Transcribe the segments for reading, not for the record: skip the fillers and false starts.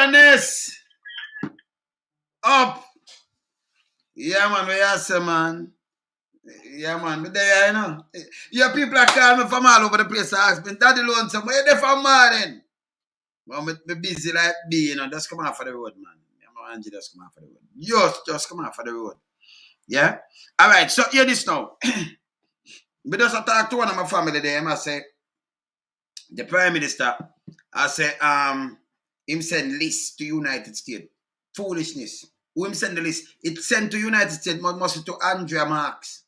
wilderness. Up. Yeah, man, we are say, man. Yeah, man, but there, you know. Yeah, people are calling me from all over the place. I ask me, Daddy Lonesome, where they from, man? Well, me busy like B, you know, just come off of the road, man. I'm Angie, just come off of the road. Just come off of the road. Yeah? All right, so hear this now. Me just talk to one of my family there, and I say, the Prime Minister, I say, him send list to United States. Foolishness. Who him send the list? It sent to United States, must to Andrea Marks.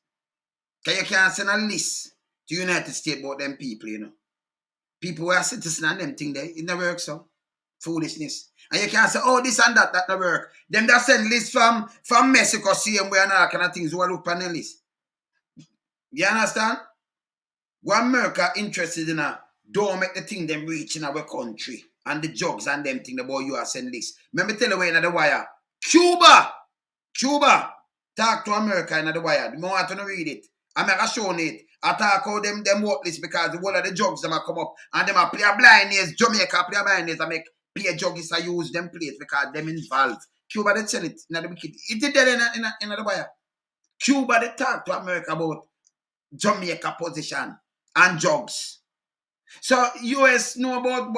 Because you can't send a list to United States about them people, you know. People who are citizens and them thing there, it never works so. Foolishness. And you can't say, oh, this and that never work. Them that send list from Mexico, same way and all kind of things who are look on the list. You understand? One America interested in a don't make the thing them reach in our country. And the jugs and them thing about you are send list. Let me tell you where in the wire. Cuba, talk to America in the wire. The more I want to read it. I'm going to show it. I talk about them work list because the whole of the jugs them are come up and them are play a blindness. Jamaica play a blindness and make play juggies to use them place because them involved. Cuba they send it in the wicked. It did that in the wire. Cuba they talk to America about Jamaica position and jugs. So US know about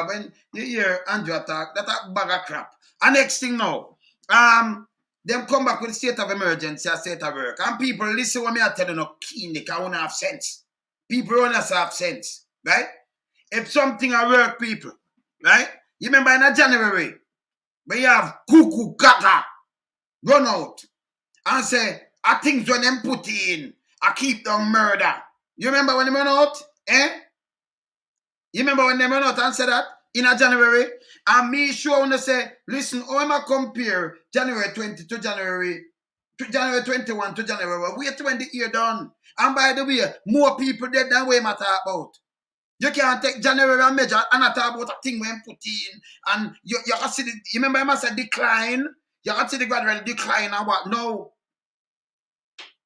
when you hear Andrew talk, that a bag of crap. And next thing now, them come back with state of emergency, a state of work. And people listen what me I tell you no keenly, because I want to have sense. People want to have sense, right? If something I work, people, right? You remember in January, when you have cuckoo gaga run out and say, I think when them put in, I keep them murder. You remember when they run out? You remember when they run out and say that? In a January? And me sure when they say, listen, how am I compare January 20 to January 21 to January? Wait when the year done. And by the way, more people dead than we matter about. You can't take January and measure and not talk about a thing when put in. And you can see, you remember I must say decline? You can see the gradual decline and what? No.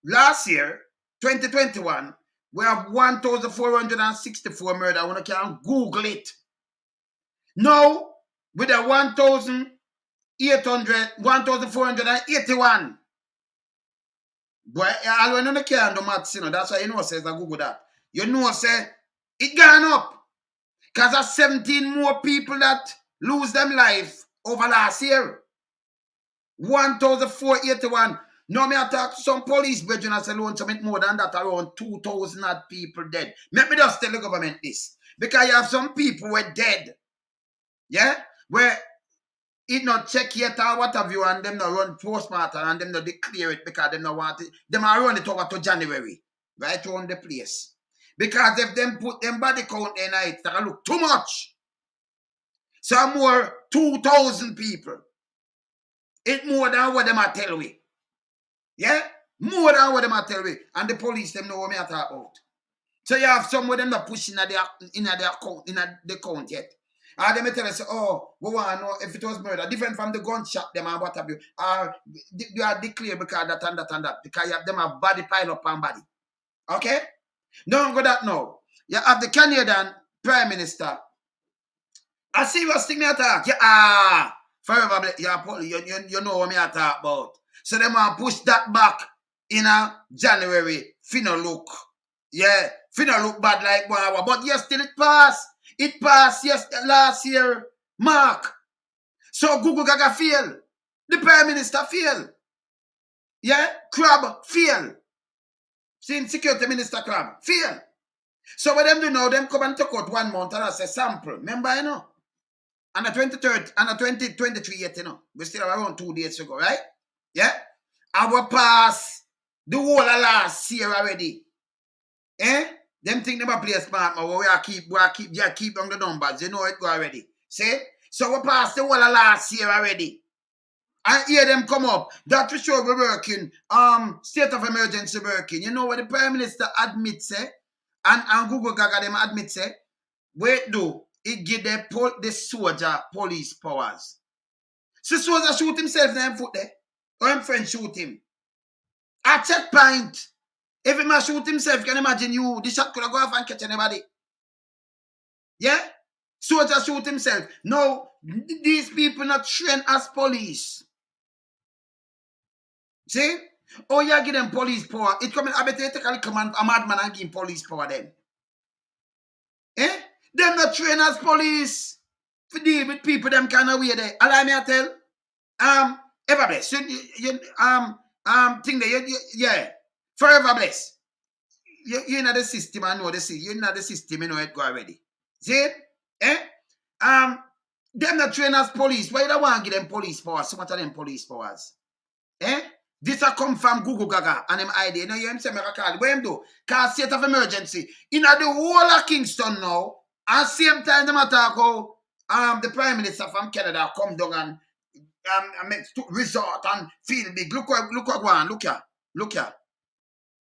Last year, 2021, we have 1,464 murder. I want to can Google it. Now, with a 1,481. Boy, I don't know can do maths, you know. That's why you know says I Google that. You know say it gone up. Because there's 17 more people that lose them life over last year. 1,481. Now me I talk to some police brethren and say alone something more than that, around 2,000 odd people dead. Let me just tell the government this. Because you have some people who are dead. Yeah? Where it not check yet or what have you and them not run postmortem and them not declare it because them not want it. Them are run it over to January. Right around the place. Because if them put them body count in it, that look too much. Some more 2,000 people. It more than what them are tell we. Yeah? More than what them are tell we. And the police them know what me are talk about. So you have some of them not pushing in the count yet. And they may tell us, oh, we want to know if it was murder. Different from the gunshot them and what have you. You are declared because that and that and that. Because you have them have body pile up on body. Okay? Don't go that now. You have the Canadian Prime Minister. A serious thing me I talk. Forever, you know what me I talk about. So them want push that back in a January. Finna look. Yeah. Finna look bad like wow. But yes, still it passed. It passed last year. Mark. So Google Gaga fail. The Prime Minister fail. Yeah? Crab fail. Since Security Minister Crab fail. So what them do now, them come and take out 1 month and I say sample. Remember, you know? And the 23rd, and the 2023 yet, you know. We still around 2 days ago, right? Yeah? And we pass the whole of last year already. Them think never play smart, but we keep on the numbers. You know it go already. See? So we pass the whole of last year already. And hear them come up. That for sure we're working. State of emergency working. You know what the Prime Minister admits, and Google Gaga them admits, wait do, it give the soldier police powers. So soldier shoot himself in them foot there. Or him friend shoot him. At checkpoint. If he must shoot himself, can you imagine you, the shot could have go off and catch anybody. Yeah? Soldier shoot himself. No, these people not trained as police. See? Oh, you give them police power. It coming, I bet you take a command, a madman and give him police power then. Eh? Them not trained as police to deal with people them kind of way there. Allow me to tell. Ever bless. Thing that yeah. Forever bless. You know the system, I know the system. You know the system, you know it go already. See it? Eh? Them not trained as police. Why you don't want to give them police powers? So much of them police powers. Eh? This a come from Google Gaga and them idea. You know, you hear him say, I call it. What him do? Cause state of emergency. In the whole of Kingston now, at same time, them attack how the Prime Minister from Canada come down and make resort and feel big. Look what one. Look here. Look here.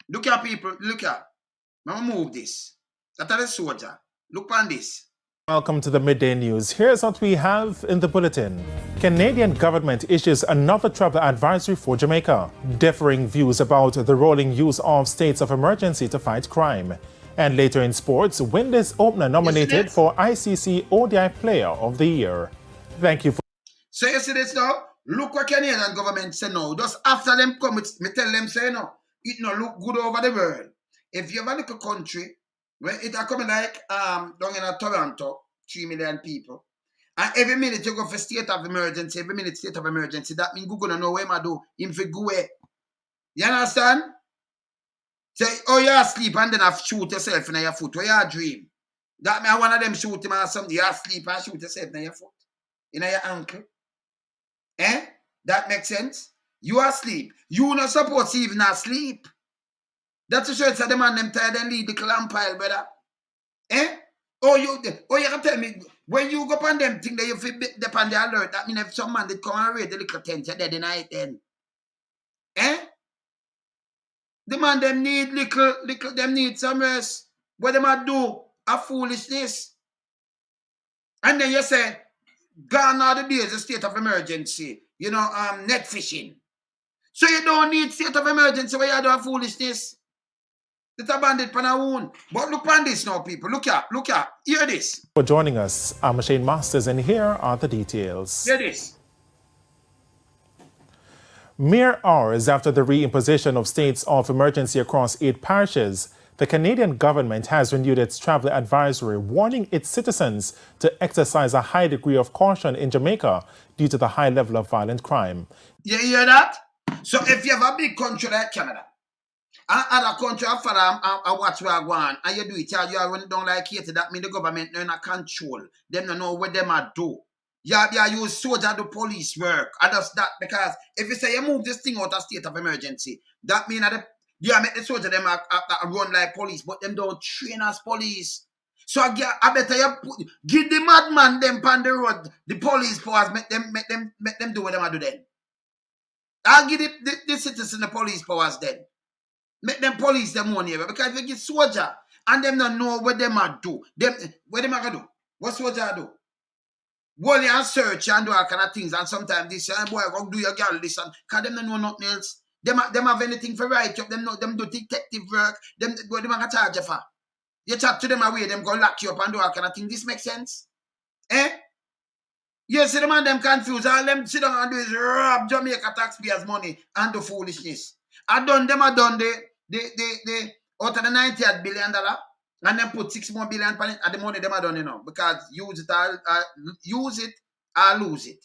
Look here, people. Look here. Now move this. That's the soldier. Look on this. Welcome to the Midday News. Here's what we have in the bulletin. Canadian government issues another travel advisory for Jamaica, differing views about the rolling use of states of emergency to fight crime. And later in sports, Windies opener nominated for ICC ODI Player of the Year. Thank you for... So you see this now? Look what Canadian government say now. Just after them come, me tell them say no. It no look good over the world. If you have a little country, where it are coming like down in Toronto, 3 million people. And every minute you go for state of emergency, every minute state of emergency, that means Google don't know where I do. Him for go away. You understand? Say, oh, you asleep and then have shoot yourself in your foot. Where you dream? That means one of them shoot him or something. You asleep and shoot yourself in your foot. In your ankle. Eh? That makes sense? You asleep. You not supposed to even asleep. That's the shirt that the man them tired and lead the clamp pile, brother. Eh? Oh, you can tell me, when you go upon them thing that you feel depend the alert, that means if some man did come and raid the little tent, you're dead in night then. Eh? The man them need little, them need some rest. What them a do? A foolishness. And then you say, gone are the days of state of emergency. You know, net fishing. So you don't need state of emergency where you do a foolishness. It's a bandit pan a wound. But look on this now, people. Look here. Hear this. For joining us, I'm Shane Masters, and here are the details. Hear this. Mere hours after the reimposition of states of emergency across 8 parishes, the Canadian government has renewed its travel advisory, warning its citizens to exercise a high degree of caution in Jamaica due to the high level of violent crime. You hear that? So if you have a big country like Canada, and other country I watch where I go on, and you do it, you are don't like it, that means the government no in control. Them don't know what them are do. You use soldier do police work. And that's that, because if you say you move this thing out of state of emergency, that means that make the soldier them run like police, but them don't train as police. So I better you give the madman them on the road, the police powers, make them do what them do then. I'll give the citizen the police powers then. Make them police them one here, because if you get soldier and them don't know what them are do, what them are do? What soldier do? Go and search and do all kind of things, and sometimes this boy go do your girl this, and because them don't know nothing else. Them have anything for right up. Them do detective work. Them are charge you for. You chat to them away, them go lock you up and do all kind of things. This makes sense? Eh? You see the man them confused. All them sit down and do is rob Jamaica taxpayers' money and do foolishness. I done the out of the $98 billion, and then put $6 more billion on it, and the money them are done, you know, because use it or lose it.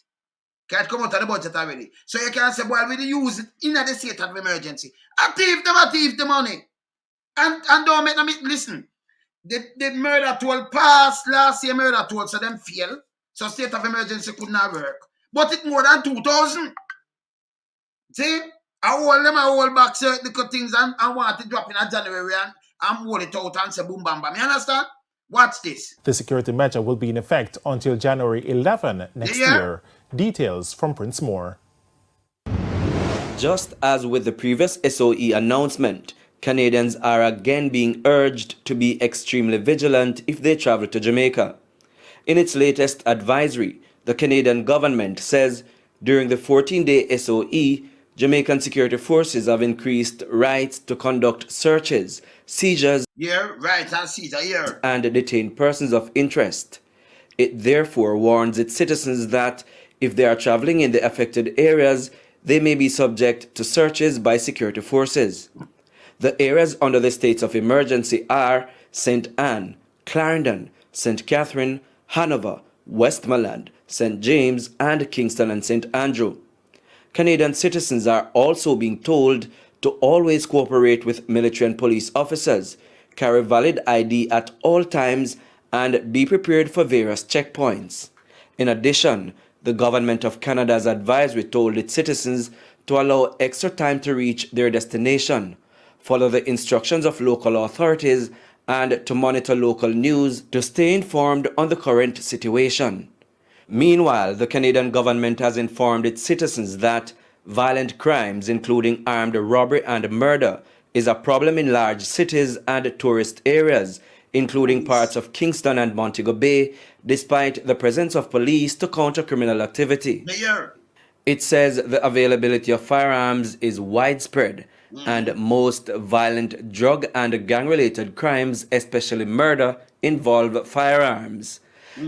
Can't come out of the budget already. So you can't say, well, we use it in the state of emergency. I thief the money. And don't make them listen. The murder toll passed last year, murder toll, so them fail. So state of emergency could not work. But it more than 2,000. See? I hold back certain things and want to drop in January and hold it out and say boom bam bam. You understand? Watch this. The security measure will be in effect until January 11 next year. Details from Prince Moore. Just as with the previous SOE announcement, Canadians are again being urged to be extremely vigilant if they travel to Jamaica. In its latest advisory, the Canadian government says during the 14-day SOE, Jamaican security forces have increased rights to conduct searches, seizures, and seizure, and detain persons of interest. It therefore warns its citizens that if they are traveling in the affected areas, they may be subject to searches by security forces. The areas under the states of emergency are St. Anne, Clarendon, St. Catherine, Hanover, Westmoreland, St. James, and Kingston and St. Andrew. Canadian citizens are also being told to always cooperate with military and police officers, carry valid ID at all times, and be prepared for various checkpoints. In addition, the Government of Canada's advisory told its citizens to allow extra time to reach their destination, follow the instructions of local authorities, and to monitor local news to stay informed on the current situation. Meanwhile, the Canadian government has informed its citizens that violent crimes, including armed robbery and murder, is a problem in large cities and tourist areas, including parts of Kingston and Montego Bay, despite the presence of police to counter criminal activity. Mayor. It says the availability of firearms is widespread, and most violent drug and gang-related crimes, especially murder, involve firearms.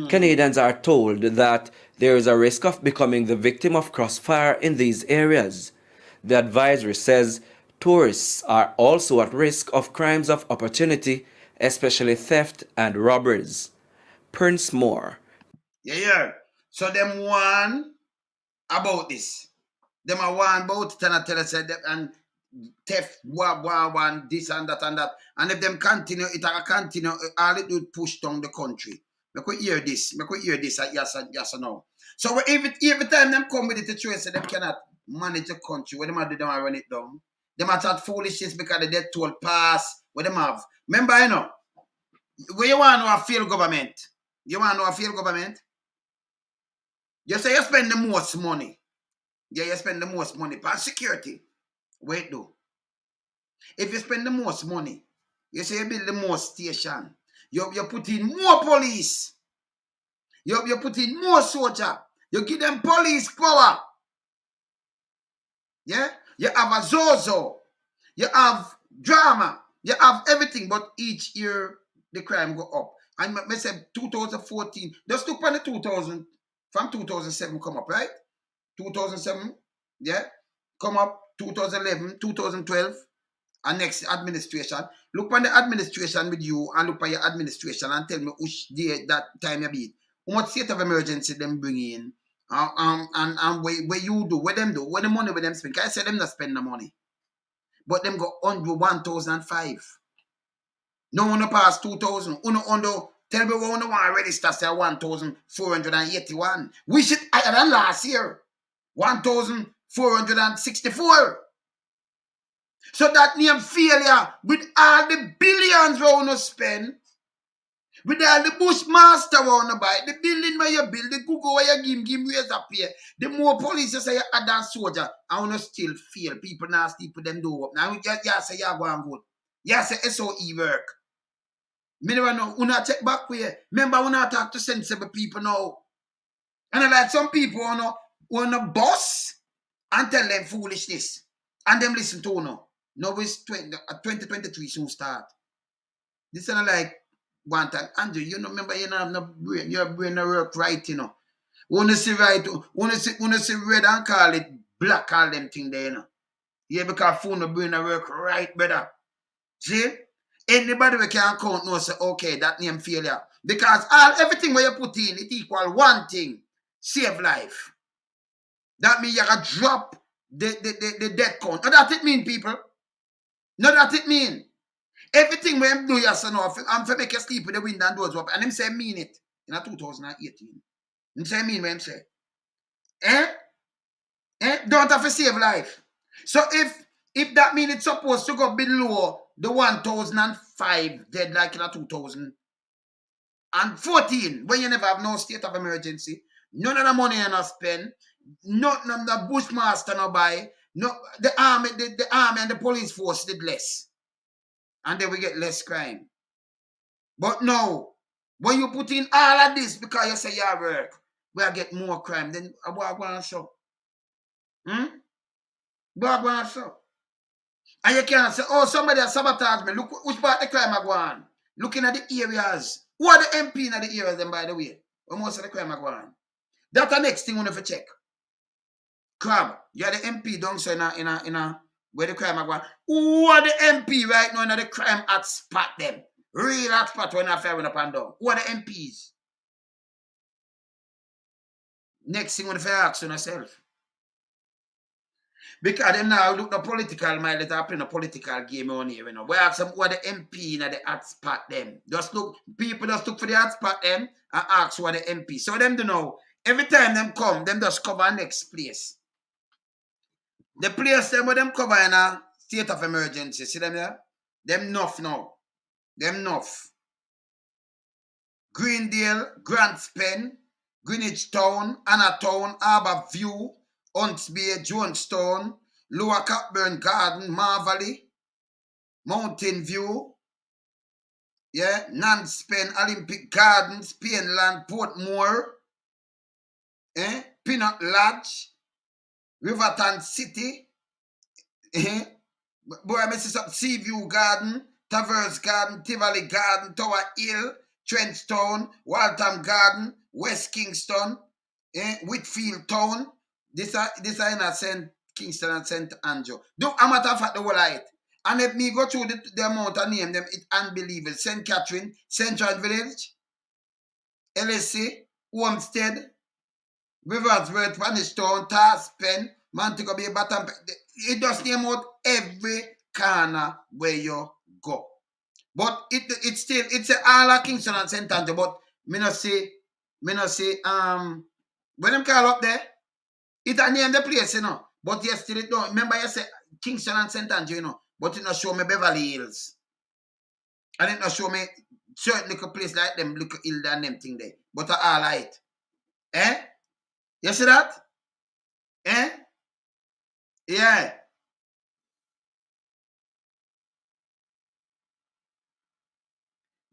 Canadians are told that there is a risk of becoming the victim of crossfire in these areas. The advisory says tourists are also at risk of crimes of opportunity, especially theft and robberies. Prince Moore. Yeah. So them one about this. Them are one about it and I tell us and theft, one, this and that and that. And if them continue, it will continue, all it will push down the country. I could hear this. Yes or no. So every time them come with it, the choice, them cannot manage the country. What them do, them run it down. Them are that foolishness because the death toll pass. What them have. Remember, you know, where you want to know a failed government? You want to know a failed government? You say you spend the most money. Yeah, you spend the most money for security. Wait though. If you spend the most money, you say you build the most station. You put in more police. You put in more soldier. You give them police power. Yeah? You have a Zozo. You have drama. You have everything, but each year the crime go up. And I say 2014, just look on the 2000, from 2007 come up, right? 2007, yeah? Come up 2011, 2012, and next administration. Look on the administration with you and look on your administration and tell me which day that time you beat. How much state of emergency them bring in? And where you do, where them do, where the money where them spend. Can I say them not spend the money? But them go under 1,005. No one pass 2,000. Tell me what one want register say 1,481. We should higher than last year. 1,464. So that name failure with all the billions we want to spend, with all the Bushmaster we want to buy, the building where you build, the Google where you give ways up here, the more police you say you add than soldier, I want to still fail. People now sleep with them do up. Now you say you're going good. You say SOE work. Me never know. We not check back where. Remember, we not talk to sensible people now. And I like some people want to boss and tell them foolishness. And them listen to no. Now it's 2023 soon start. This is not like one time. Andrew, you know, remember you don't have no brain. Your brain not work right, you know. Want to see right, want to see red and call it black, all them thing there, you know. Yeah, because phone no brain not work right, brother. See? Anybody we can count knows say, okay, that name failure. Because everything where you put in, it equal one thing. Save life. That means you can drop the death count. Now that it mean, people. Now that it mean. Everything we do yes or no, I'm for make you sleep with the wind and doors up. And him say mean it. In 2018. Him say mean what him say. Don't have to save life. So if that means it's supposed to go below the 1,005 dead like in 2014, when you never have no state of emergency, none of the money you not spend, none of the Bushmaster no buy, no the army and the police force did less. And then we get less crime. But no, when you put in all of this because you say you work, we'll get more crime. Then what I want to show? What I want to show? And you can't say, oh, somebody has sabotaged me. Look which part of the crime I go on. Looking at the areas. Who are the MP in the areas then, by the way? Where most of the crime are going. That's the next thing we have to check. Crab, you are the MP down so in a where the crime are going. Who are the MP right now in the crime at spot them? Real hot spot when I fair up and down. Who are the MPs? Next thing we have to ask yourself. Because them now look the political mind that are playing a political game on here, you know. We ask them who are the MP in the hot spot them. People just look for the hot spot them and ask who are the MP. So them don't know. Every time them come, them just cover next place. The place them where them cover in a state of emergency. See them there? Them enough now. Them enough. Greendale, Grants Pen, Greenwich Town, Anna Town, Harbour View, Hunts Bay, Jonestown, Lower Cockburn Garden, Marvally, Mountain View, yeah, Nance Pen, Olympic Gardens, Pineland, Portmore, Peanut Lodge, Riverton City, boy, I miss up Seaview Garden, Tavers Garden, Tivoli Garden, Tower Hill, Trenchtown, Waltham Garden, West Kingston, Whitfield Town. This are in a St. Kingston and St. Andrew. Do a matter of fact the whole light. And if me go through the amount of name them, it's unbelievable. St. Catherine, Central Village, LSC, Homestead, Riversworth, Vanishtown, Tarspen, Montego Bay, Baton. It does name out every corner where you go. But it's still, it's all of Kingston and St. Andrew, but me not say, when them call up there, it a name the place, you know. But yes, still it don't. Remember you say Kingston and St. Andrew, you know. But it not show me Beverly Hills. And it not show me certain little place like them, little hill and them thing there. But all right. You see that? Yeah.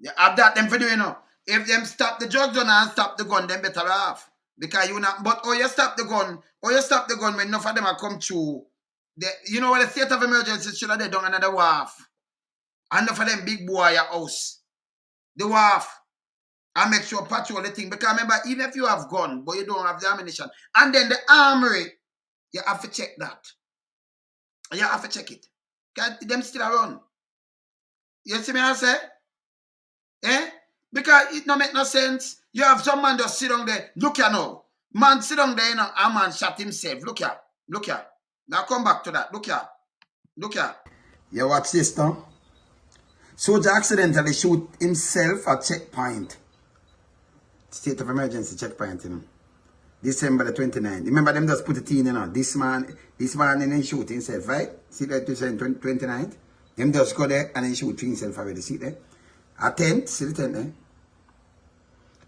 You have that them for doing, you know. If them stop the drugs and stop the gun, them better off. Because you not, but you stop the gun, when enough of them are come through. You know what the state of emergency should have they done another wharf. Enough of them big boy your house. The wharf. And make sure patrol the thing. Because remember, even if you have gun, but you don't have the ammunition. And then the armory, you have to check that. You have to check it. Because them still around. You see me I say? Because it don't make no sense. You have some man just sit down there. Look here now. Man sit down there, you know, a man shot himself. Look here. Look here. Now come back to that. Look here. Look here. You watch this now. Soldier accidentally shoot himself at checkpoint. State of emergency checkpoint, you know. December the 29th. Remember them just put it in, you know. This man and then shoot himself, right? See that you said 29th? Them just go there and then shoot himself already. See there? A tent, see the tent there?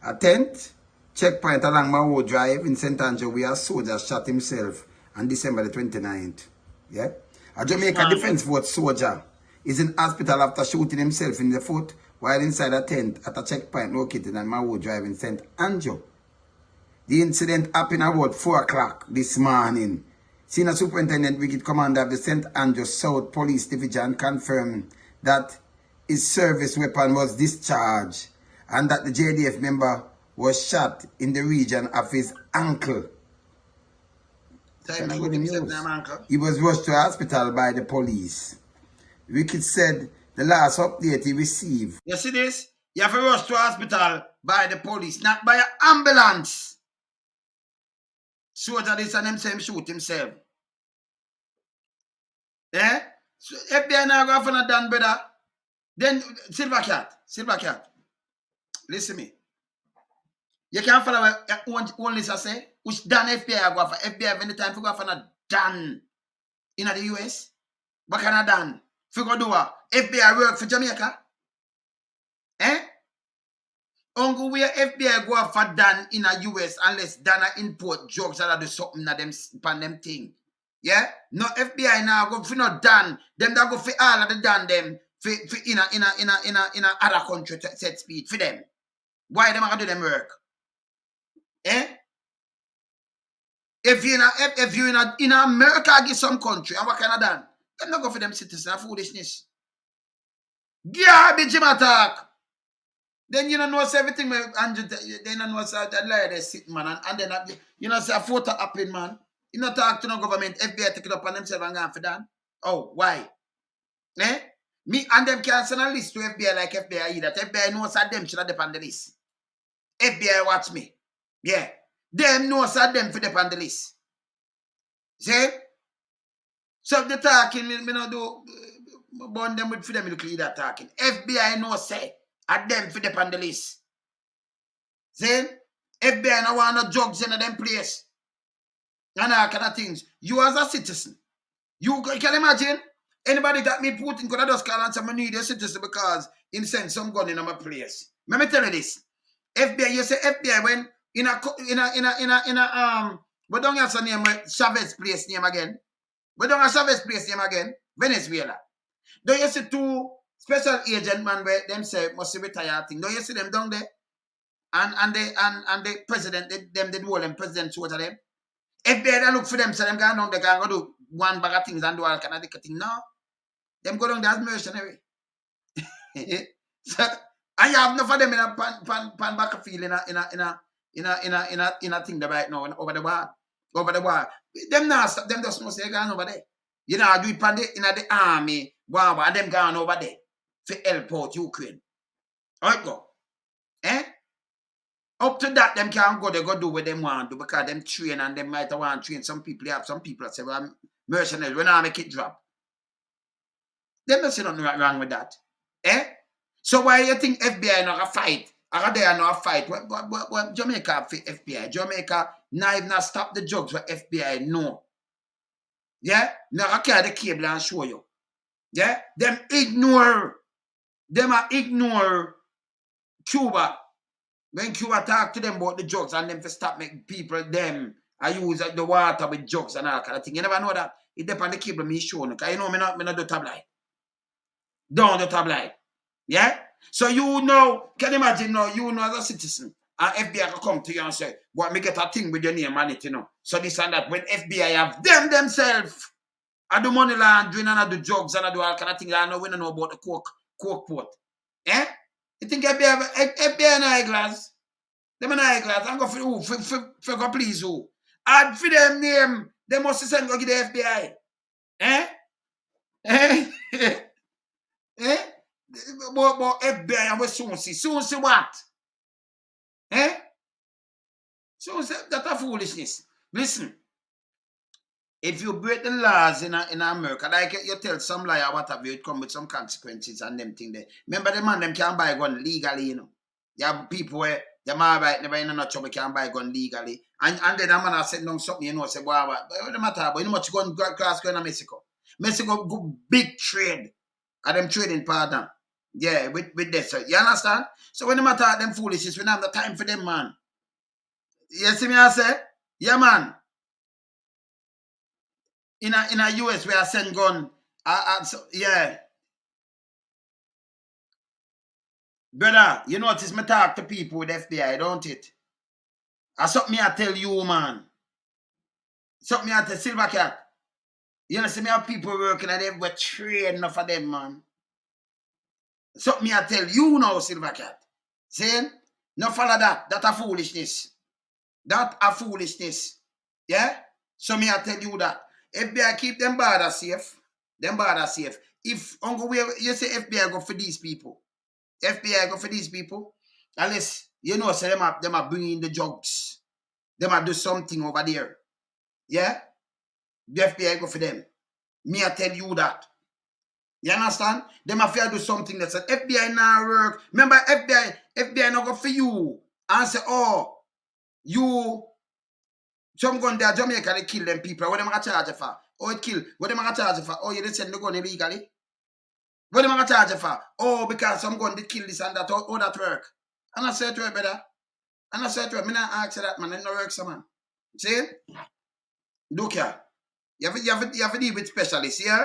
A tent, checkpoint along Mawo Drive in St. Andrew where a soldier shot himself on December the 29th. Yeah? A Jamaica Defense Force soldier is in hospital after shooting himself in the foot while inside a tent at a checkpoint located on Mawo Drive in St. Andrew. The incident happened about 4 o'clock this morning. Senior Superintendent Brigade Commander of the St. Andrew South Police Division confirmed that his service weapon was discharged and that the JDF member was shot in the region of his ankle. He was rushed to hospital by the police. Wicked said the last update he received. You see this? You have to rush to hospital by the police, not by an ambulance. Soldier this and him shoot himself. So if they are not going to find a done, brother, then Silver Cat, listen me. You can't follow one list I say, which done FBI go for FBI any time for go for a done in the US. What kind of done? Figure do what? FBI work for Jamaica? Only where FBI go for done in the US unless done import drugs or do something na them pan them thing. Yeah? No FBI now go for no done. Them that go for all of the done them for in a other country set speed for them. Why them gonna do them work? If you in America give some country and what kind of done? Them not go for them citizens of foolishness. Garbage him attack. Then you don't know everything, Andrew, then you know that lie they sit, man, and then you know say a photo happen, man. You know talk to no government, FBI take it up on themselves and go for that. Oh, why? Eh? Me and them can send a list to FBI like FBI that FBI knows that them should have depend on the list. FBI watch me. Yeah. Them knows that them for depend on the list. See? So the talking, me not do bond them with for them look leader talking. FBI knows say at them for depend on the list. See? FBI no want no drugs in them place. And all kind of things. You as a citizen, you can imagine anybody that me Putin could have just call and say, I need a citizen because he send some gun in my place. Let me tell you this. FBI, you say FBI when we don't have some name Chavez place name again. We don't have Chavez place name again. Venezuela. Don't you see two special agent man where them say must retire thing? Don't you see them down there? And the president, them did all them presidents over them. FBI they look for them, so them going down, they can go do one bag of things and do all kind of thing. No. Them go down there as mercenary. So, and you have enough of them in a pan back field in a thing there right now over the bar. Over the bar. Them now stop, them just must say gone over there. You know, do it pan in the army, wow, and them gone over there for help out Ukraine. Alright go. Eh? Up to that, them can't go, they go do what them want to do because them train and them might want to train. Some people have some people that say, well, I'm mercenaries, when I make it drop. Them don't say nothing wrong with that. Eh? So why you think FBI not a fight? Or they are not a fight? What Jamaica have for FBI? Jamaica not even stop the drugs for FBI, no. Yeah? Now I carry the cable and show you. Yeah? Them ignore Cuba. When Cuba talk to them about the drugs and them to stop making people them I use the water with drugs and all kind of thing. You never know that. It depends on the cable me show. Because you know me not do tabloid. Don't do tabloid. Yeah? So you know, can you imagine now, you know as a citizen, and FBI can come to you and say, what me get a thing with your name on it, you know. So this and that, when FBI have them themselves, I do money laundering and I do drugs and I do all kind of things. I know we don't know about the coke port. Eh? You think FBI an eyeglass? Them an eyeglass. I'm going for who? For go please who? Add for them name. They must send go get the FBI. Eh? Eh? Eh? But FBI and we soon see. Soon see what? Eh? Soon see that's a foolishness. Listen. If you break the laws in America, like you tell some liar whatever, it come with some consequences and them thing there. Remember the man them can buy gun legally, you know. You have people where them all right, never in no trouble can buy gun legally. And then a man has said down something, you know, say, boy, what the matter, but you know much gun class going to Mexico. Mexico go big trade. And them trading partner. Yeah, with this. So you understand? So when the matter them foolishness, we don't have the time for them, man. You see me I say? Yeah, man. In a US where I send gun, so, yeah. Brother, you notice me talk to people with FBI, don't it? I something me I tell you, man. Something me I tell Silver Cat. You know, see me have people working and they've got trained enough of them, man. Something me I tell you now, Silver Cat. See? No follow that. That a foolishness. That a foolishness. Yeah? So me I tell you that. FBI keep them border safe. Them border safe. If Uncle you say FBI go for these people. FBI go for these people. Unless you know say them are bringing the drugs. Them are do something over there. Yeah? The FBI go for them. Me I tell you that. You understand? Them have to do something that said FBI now work. Remember FBI not go for you. And say, oh, you some gun there, Jamaica, they kill them people. What them going to charge you for? Oh, it kill. What them going to charge you for? Oh, you didn't send the gun illegally? What them going to charge you for? Oh, because some gun did kill this and that. Oh, that work. And I say to it, brother. And I say to it, me not ask you that, man. It no work, so man. See? Look here. You have to deal with specialists, yeah?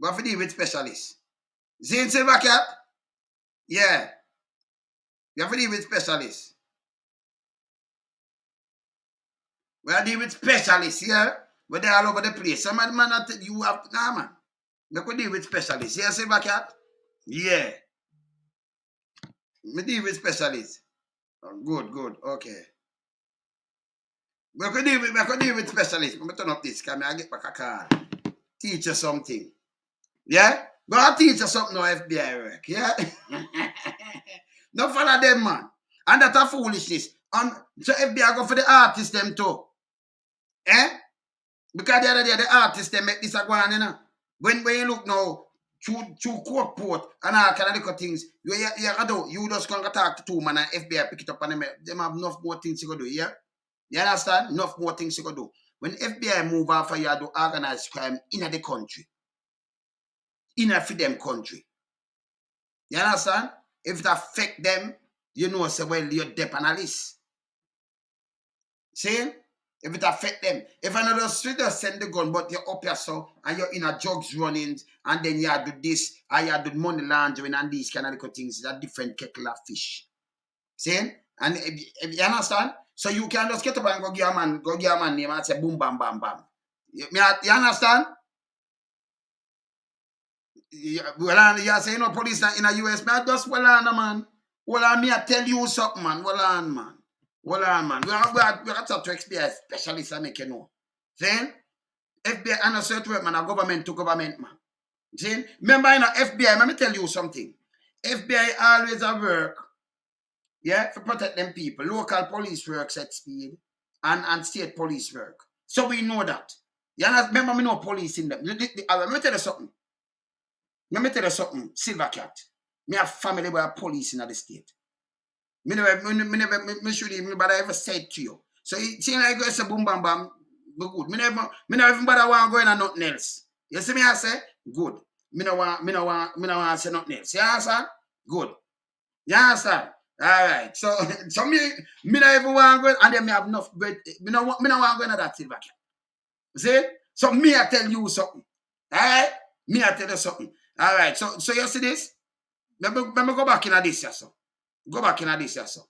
You have to deal with specialists. See in Silver Cat? Yeah. You have to deal with specialists. We are dealing with specialists here. But they're all over the place. Some man you have nah man. We could deal with specialists. Yeah, Silver Cat? Yeah. Me deal with specialists. Oh, good, okay. We could deal with specialists. I'm turn up this, can I get back a call? Teach you something. Yeah? Go and teach you something no FBI work. Yeah? No follow them, man. And that's a foolishness. And so FBI go for the artists them too. Eh? Because the other day the artists them make this a go on, you know. When you look now, through court port and all kind of little things, you just gonna talk to two man and FBI pick it up and them have enough more things to go do, yeah? You understand? Enough more things to go do. When FBI move off for you do organized crime in the country, in a for them country. You understand? If it affect them, you know, say, well, you're deep on a list. See? If it affect them. If another street just send the gun, but you're up here so, and you're in a drugs runnings, and then you do this, and you do money laundering and these kind of little things, it's a different kettle of fish. See? And if you understand? So you can just get up and go give a man name and say boom, bam, bam, bam. You understand? Well, you say, police in the US, man, just man. Well, me, I tell you something, man. Well, man. We have to experience specialists and make you know. Then, FBI and a certain work, man, a government to government, man. See? Remember, in a FBI, let me tell you something. FBI always a work, yeah, to protect them people. Local police works at speed and state police work. So we know that. You remember, me know police in them. Let me tell you something. Let me tell you something, Silver Cat. Me have family where police in the state. Me should even but I ever said to you. So it seems like you say boom bam bam, good. Me never even bother want to go in and nothing else. You see me I say? Good. Me no want to say nothing else. You understand? Good. You understand? Alright. So me no even want to go and then me have enough bread. Me no want to go in that Silver Cat. See? So me I tell you something. Alright? Me I tell you something. All right, so you see this? Let me go back in this, so. Go back in this, so.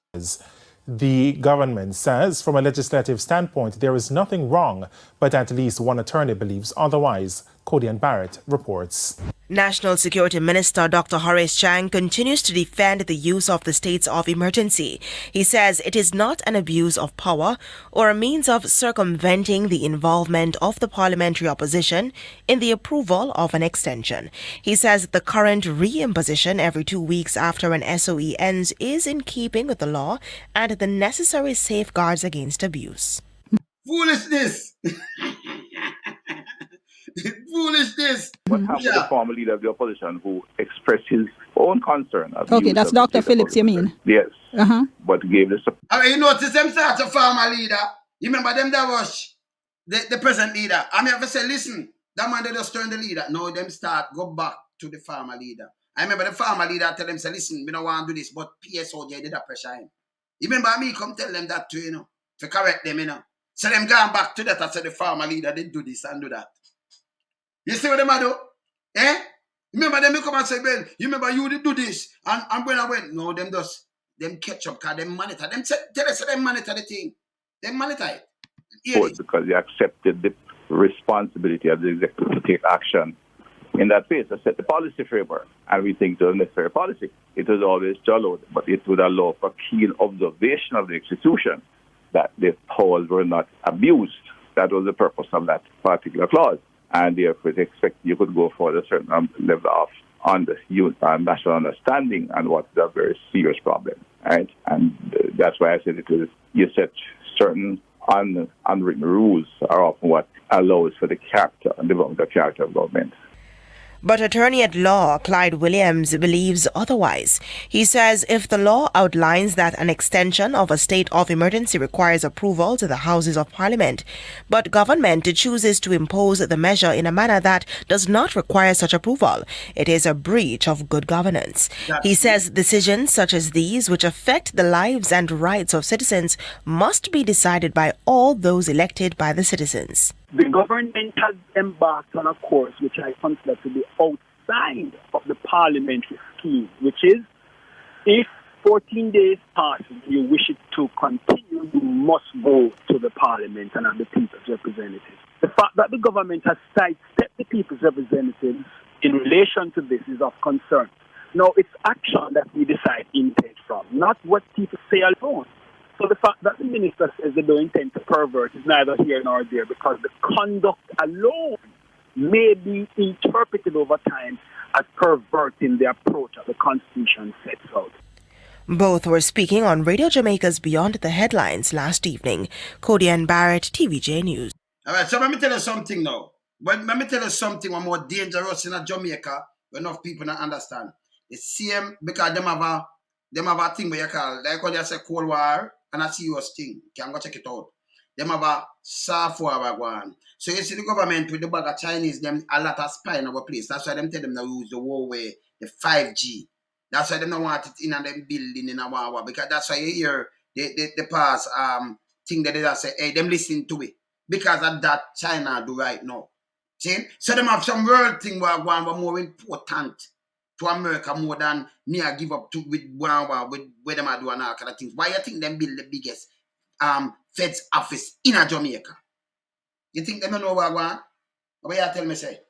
The government says from a legislative standpoint there is nothing wrong, but at least one attorney believes otherwise. Codian Barrett reports. National Security Minister Dr. Horace Chang continues to defend the use of the states of emergency. He says it is not an abuse of power or a means of circumventing the involvement of the parliamentary opposition in the approval of an extension. He says the current re-imposition every 2 weeks after an SOE ends is in keeping with the law and the necessary safeguards against abuse. Foolishness! Foolishness. What happened to the former leader of the opposition who expressed his own concern? Okay, that's Dr. Phillips, you mean? Yes. But gave the support. I mean, you notice them start a farmer leader. You remember them that was the present leader. I mean, I say, listen, that man they just turn the leader. No, them start, go back to the farmer leader. I remember the farmer leader tell them, say, listen, we don't want to do this, but PSOJ did that pressure him. You remember me come tell them that too, you know, to correct them, you know. So them going back to that, I said the farmer leader did do this and do that. You see what them do? Eh? Remember them come and say, well, you remember you did do this, and when I went, no, them catch up, because them monitor. Them tell us them monitor the thing. Them monitor it. Because they accepted the responsibility of the executive to take action in that phase to set the policy framework. And we think it was necessary policy. It was always allowed, but it would allow for keen observation of the institution that the powers were not abused. That was the purpose of that particular clause. And therefore, expect you could go for a certain level of national understanding and what's a very serious problem, right? And that's why I said you set certain unwritten rules are often what allows for the character and development of character of government. But Attorney-at-Law Clyde Williams believes otherwise. He says if the law outlines that an extension of a state of emergency requires approval to the Houses of Parliament, but government chooses to impose the measure in a manner that does not require such approval, it is a breach of good governance. He says decisions such as these, which affect the lives and rights of citizens, must be decided by all those elected by the citizens. The government has embarked on a course which I consider to be outside of the parliamentary scheme, which is if 14 days pass and you wish it to continue, you must go to the parliament and have the people's representatives. The fact that the government has sidestepped the people's representatives in relation to this is of concern. Now, it's action that we decide intent from, not what people say alone. So the fact that the minister says they don't intend to pervert is neither here nor there, because the conduct alone may be interpreted over time as perverting the approach that the Constitution sets out. Both were speaking on Radio Jamaica's Beyond the Headlines last evening. Cody and Barrett, TVJ News. All right, so let me tell you something now. Let me tell you something more dangerous in Jamaica, enough people don't understand. The same, because them have a thing where you call, like what you say, Cold War, and a serious thing. You can go check it out. Them have a soft war going. So you see the government with the bag of Chinese, them a lot of spy in our place. That's why them tell them to use the Huawei, the 5G. That's why them don't want it in and them building in a war. Because that's why you hear the past thing that they just say, hey, them listen to it. Because of that China do right now. See? So them have some world thing where one more important to America more than me I give up to with where them are doing all kind of things. Why you think them build the biggest Fed's office in Jamaica? You think them don't know what I want? What you tell me say?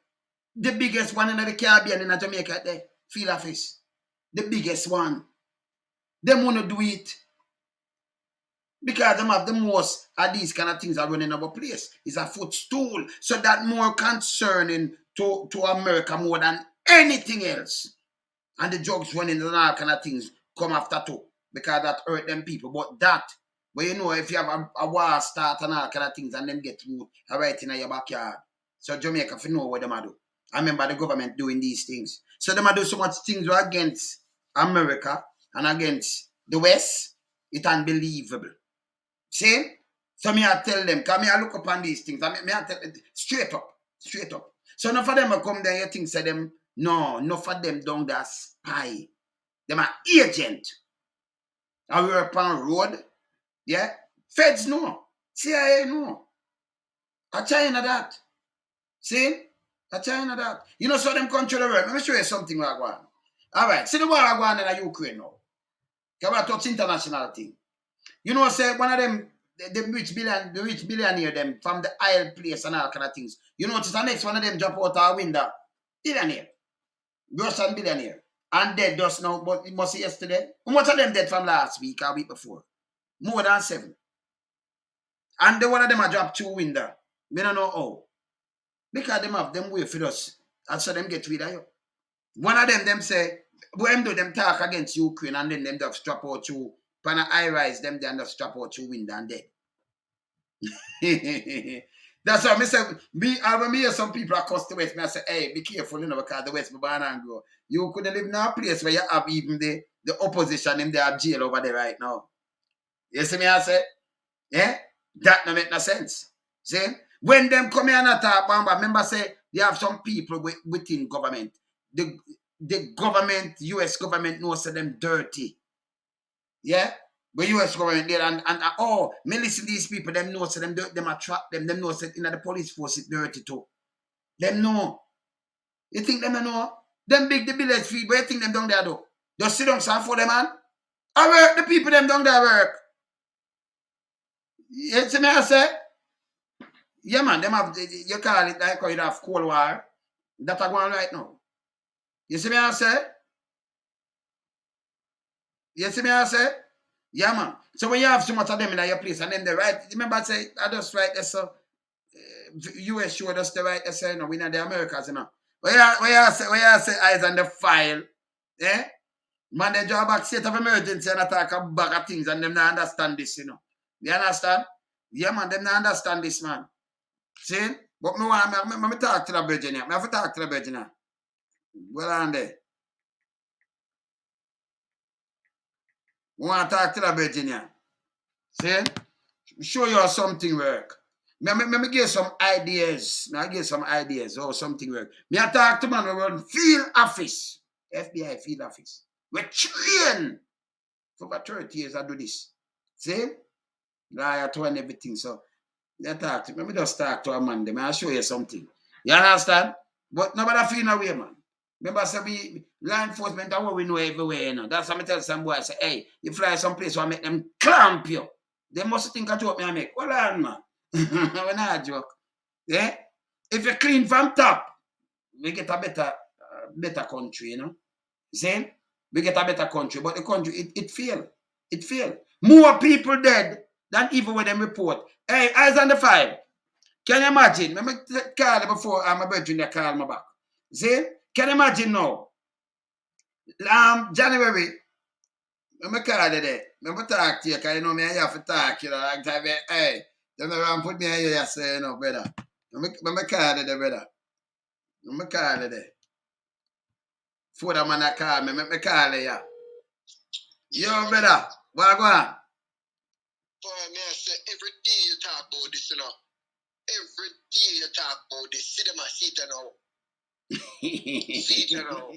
The biggest one in the Caribbean in Jamaica there, field office. The biggest one. Them want to do it. Because them have the most of these kind of things are running our place. It's a footstool. So that more concerning to America more than anything else. And the drugs running and all kind of things come after too. Because that hurt them people. But you know, if you have a war start and all kind of things and them get through right in your backyard. So Jamaica, if you know what them are do. I remember the government doing these things. So them are do so much things against America and against the West. It's unbelievable. See? So me I tell them, because me I look upon these things. I tell them straight up. So enough of them will come there, you think say them, no, enough of them down there spy. Them are agent. And we're upon road. Yeah? Feds no. CIA no. A China that. See? A China that. You know, so them control the world. Let me show you something like that. Alright, see the war going on in Ukraine now. Because we're talking international thing. You know, say one of them, the rich billionaire, them from the oil place and all kind of things. You notice the next one of them jump out our window. Billionaire. Russian billionaire. And dead just now, but it must be yesterday. How much of them dead from last week or week before? More than 7. And the one of them are dropped 2 window. We don't know how. Because them have them way for us. And so them get rid of you. One of them say, when do them talk against Ukraine and then them just strap out 2. When I rise them, they end up strap out 2 window and dead. That's why I say, when me hear some people across the West, I say, hey, be careful, you know, because the West be born and grow. You couldn't live in a place where you have even the opposition in their jail over there right now. You see me, I say? Yeah? That don't make no sense. See? When them come here and attack, remember say, they have some people within government. The government, US government knows them dirty. Yeah? But US government there and me listen to these people, them know them attract them know in the police force is dirty too. Them know. You think them know? Them big the village feed, but you think them down there do? Just sit down for them, man. I work, the people them down there work. You see me I say? Yeah man, them have you call it like how you have Cold War. That are going right now. You see me I say? You see me I say? Yeah, man. So when you have so much of them in your place and then they write, remember I say, I just write this, US showed us the right, say, no, we not the Americans, you know. Where you say eyes on the file, eh? Man, they draw back state of emergency and attack a bag of things and them not understand this, you know. You understand? Yeah, man, them not understand this, man. See? But me talk to the Virginia. I have to talk to the Virginia. Well on there. We want to talk to the Virginia. See? Show you how something work. Let me give some ideas. I give some ideas how something work. Me I talk to man who run field office. FBI field office. We train. For over 30 years I do this. See? Lawyer to and everything. So I talk to me. Let me just talk to a man. I'll show you something. You understand? But nobody feel no way, man. Remember, say we law enforcement are what we know everywhere, you know. That's what I tell some boy, I say, hey, you fly someplace where I make them clamp you. They must think I joke me I make. Hold on, man. We're not a joke. Yeah? If you clean from top, we get a better country, you know. See? we get a better country. But the country, it failed. It failed. More people dead than even when them report. Hey, eyes on the file. Can you imagine? Let me call before my brethren they call me back. See? Can you imagine now? January, let me call you there. Let me talk to you, because you know me, I have to talk, you know, like that. Hey, you know, put me in here, say, you know, brother. Let me call you there, brother. Let me call you there. For the man that call me, let me call you. Yo, brother, what go on? Boy, man, I say every day you talk about this, you know. Every day you talk about this. See them a see it now. See it now.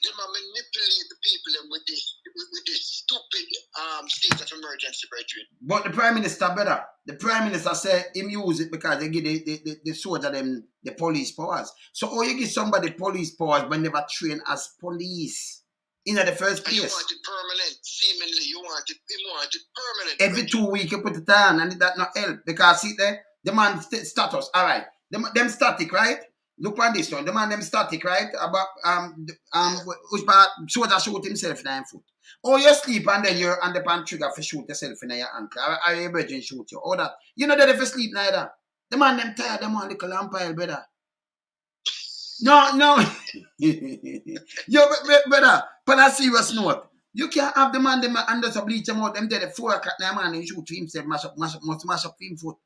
Them a manipulate the people with this stupid state of emergency, brethren. But the Prime Minister better. The Prime Minister said him use it because they give the soldier them the police powers. So how you give somebody police powers when they never train as police? In the first place. And you want it permanent, seemingly. You want it permanent. Every 2 weeks you put it on and that not help. Because see there, the man status, all right. Them static, right? Look at this one. The man them static, right? About which part soldier shoot himself in the foot. Or you sleep and then you're on the pan trigger for shoot yourself in your ankle. Or your virgin shoot you. Or that. You know that if you sleep neither. The man them tired, them want little lampile, brother. No. Yo, brother, on a serious note, you can't have the man them under some bleach them out, them dead at 4 o'clock in the morning and shoot for himself, mash up him foot.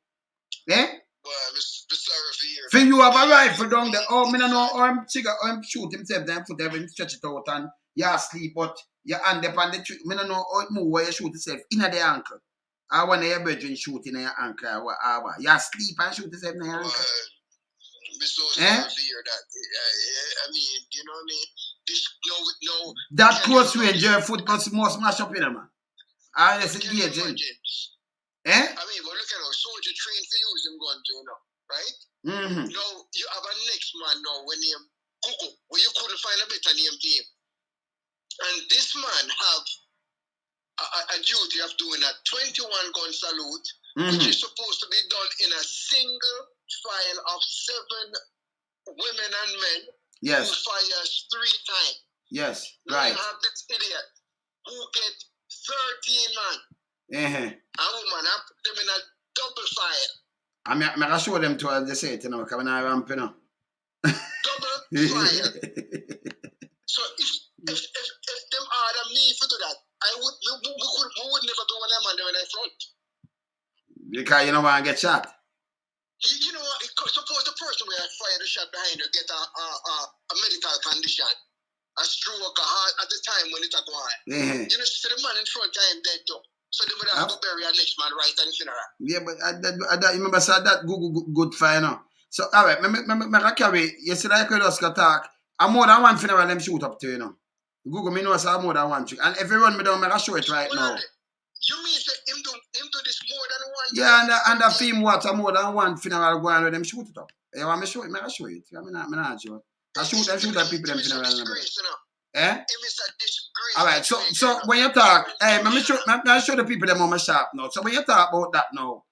Eh? Well, I'm sorry for you have a rifle down there. Oh, me no know how him shoot himself, then foot everything stretch it out and you sleep, but your hand upon the tree. Me no know how it move where you shoot yourself in the ankle. Or when your brethren shoot in your ankle or whatever. You sleep and shoot yourself in your ankle. I'm so sorry to hear that. I mean, you know what I mean? No. That close range, your foot must smash up in them, man. I just engage in. Eh? I mean, but look at how soldier trained for use them guns, you know, right? Mm-hmm. Now, you have a next man now when name Google, where you couldn't find a better name to him. And this man have a duty of doing a 21 gun salute, which is supposed to be done in a single file of 7 women and men who fires 3 times. Yes, now right. You have this idiot who get 13 man. Uh-huh. A woman, I put them in a double fire. I'm going to show them to us, they say it, you know, coming out ramp, you know. Double fire. So if them order me for do that, we would never do one of them on the front. Because you don't want to get shot. You know what? Suppose the person who had fired the shot behind you get a medical condition, a stroke, a heart at the time when it's a go on. You know, so the man in front of him dead too. So they would have to bury a next man right and funeral. Yeah, but I remember said that good fire now. So all right, me carry. You see like we just talk. I'm more than one funeral them shoot up to, you know. Google me know say more than one trick. And if you run me down, I show it right now. You mean say him do this more than one? Yeah, and the film what more than one funeral go on with them shoot it up. You want me show it? I show it. I not show it. I shoot that people them funeral. Eh? All right, so when you talk, hey, let me show the people them on my shop now. So when you talk about that now,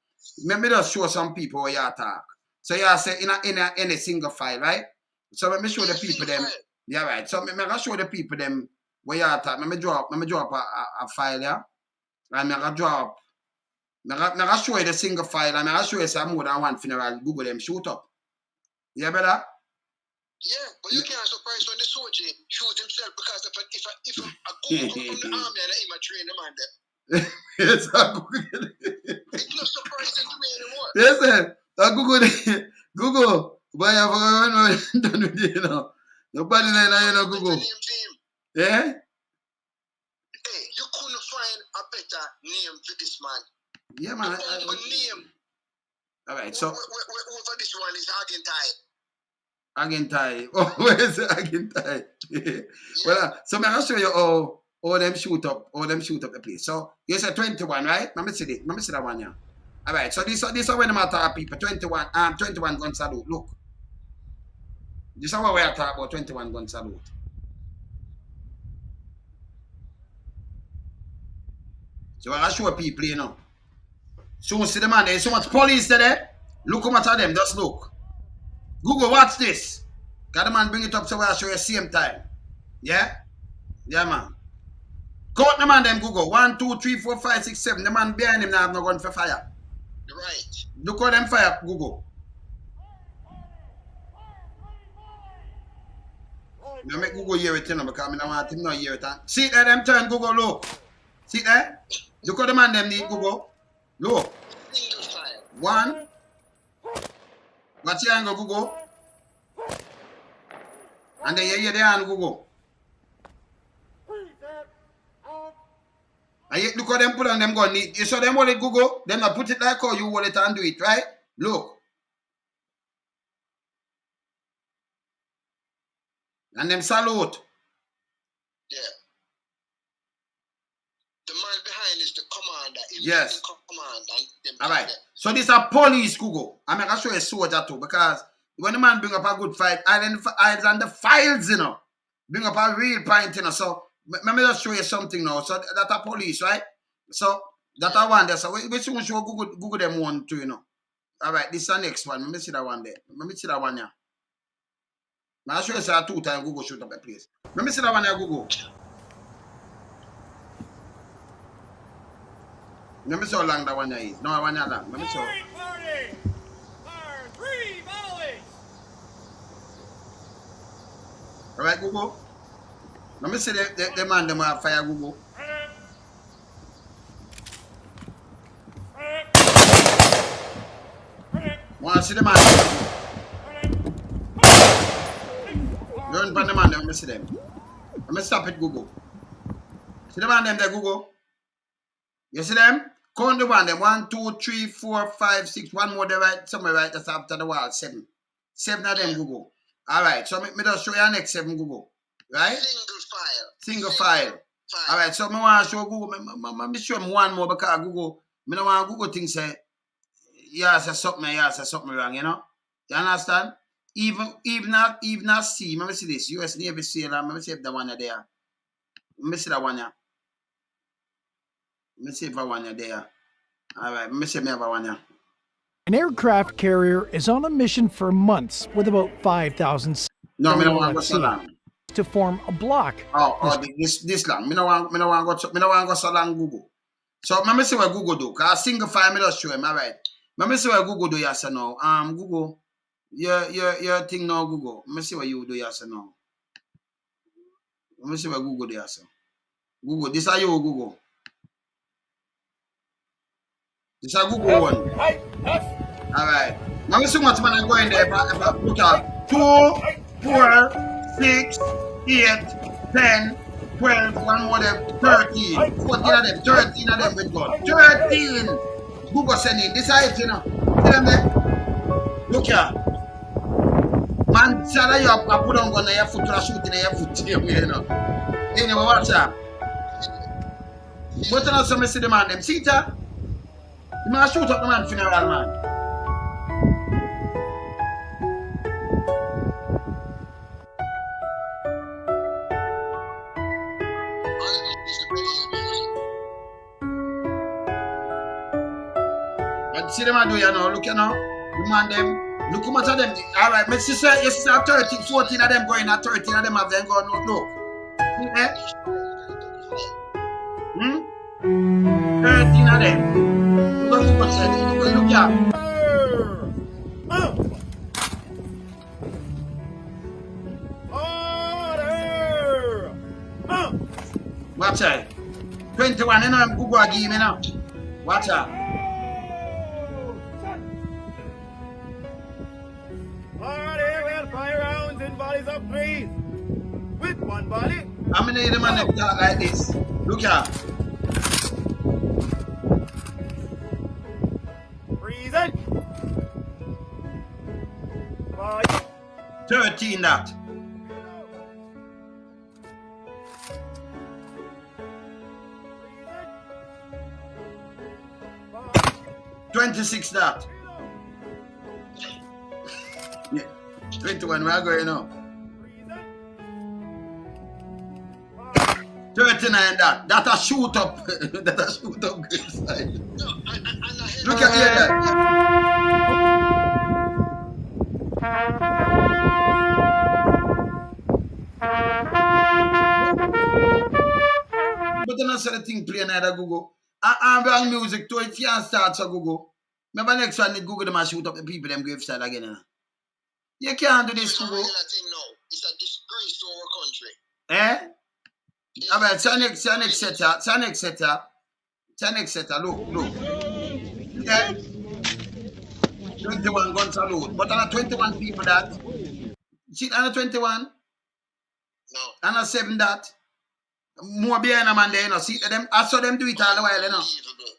let me just show some people where you talk. So you say in a single file, right? So let me show the people them. Yeah, right. So let me show the people them where you talk. Let me drop a file, yeah. And I'm gonna show you the single file, and I'll show you some more than one funeral. Google them shoot up. Yeah, brother? Yeah, but you can't surprise when the soldier shoot himself because if a Google come from the army and him a train the man there. Yes, it's not surprising to me anymore. Yes, sir. Google. But I have done with you know. Nobody like you know Google. Yeah? Hey, you couldn't find a better name for this man. Yeah, man. Name. All right, so over this one is Agentai. Oh, where's Agentai? Yeah. Well, so I'll show you all them shoot up the place. So you said 21, right? Let me see that one, yeah. All right, so this is when I'm talking people. 21 gun salute. Look. This is what we are talking about, 21 gun salute. So I'll show people, you know. So see the man, there's so much police there. Look how much of them, just look. Google, watch this. Got the man bring it up so I'll show you same time. Yeah? Yeah, man. Count the man them Google. 1, 2, 3, 4, 5, 6, 7. The man behind him now have no gun for fire. Right. Look how them fire Google. Now make Google hear it, you know, because I don't want him not hear it. See there, them turn Google low. See there? Look how the man them need Google. Low. Single file. 1. What's your angle, Google? And then you hear the hand Google. And you look how them put on them gun. You saw them hold it Google. Then I put it like how you hold it and do it, right? Look. And them salute. Yeah. The man behind is the commander. Yes. The commander. All right. So this is a police Google. I'm going to show you a soldier too, because when the man bring up a good fight, eyes on the files, you know. Bring up a real point, you know. So let me just show you something now. So that's a police, right? So that's a one there. So we soon show Google them one too, you know. All right. This is the next one. Let me see that one there. Let me see that one here. I'll show you 2 times Google shoot up a place. Let me see that one here, Google. Let me see how long that one here is. No, that one here long. Let me see. All right, Google. Let me see the man them have fire, Google. Want to see the man? Run from the man them, let me see them. Let me stop it, Google. See the man them there, Google? You see them? Count the one them. 1, 2, 3, 4, 5, 6. One more there, right? Somewhere right just after the wall. 7. 7 of them, Google. Alright, so me just show you next 7, Google. Right? Single file. Alright, so me want to show Google. Me show him one more because Google, me don't want Google thing say, yeah, say something wrong, you know? You understand? Even not see, let me see this. US Navy sailor, let me see if the one there. Let me see that one here. Let me see if that one there. Alright, let me see if I have one here. An aircraft carrier is on a mission for months with about 5,000 no, I don't want to go so long. To form a block. This long. I don't want to go so long, Google. So let me see what Google do. Because single file, me just show him. Alright. Let me see what Google do yes or no. Google. Your thing now, Google. Let me see what you do yes or no. Let me see what Google do yes. Google, this are you, Google. This is a Google one. Alright. Now we see much man I go in there if I look at 2, 4, 6, 8, 10, 12, one more them, 13, 14 of them, 13 of them with gun. 13! Google sending. This is it, you know. See them there? Look here. Man, tell you I put on gun on your foot to shoot in your foot, you know. Anyway, watch that. But now some see the man them. See that? You must shoot up the man funeral, man. And see them I do, you know, look, you know, the man them, look how much of them, all right, my sister, you see 13, 14 of them going, at 13 of them have them going, look. See there? 13 of them. Look here. Watch out. 21, you know, I'm Google give me now. Watch out. Order, we have 5 rounds in volleys of 3. With 1 volley. How many of them are talk like this? Look here. 13 that. 26 that. Yeah. 21 we are going now. 39 that. That a shoot up. That a shoot up great side. Look at here. But then I saw the thing playing at Google. I'm wrong music to it. If you start so Google. Remember next one, Google them and shoot up the people them grave side again. You can't do this, Google. It's a disgrace to our country. All right, so next setter. Look. Yeah. 21 gun salute. But on 21 people that. See, on 21? No. On 7 that. More behind a man there, you know. See, them, I saw them do it all the while, you know.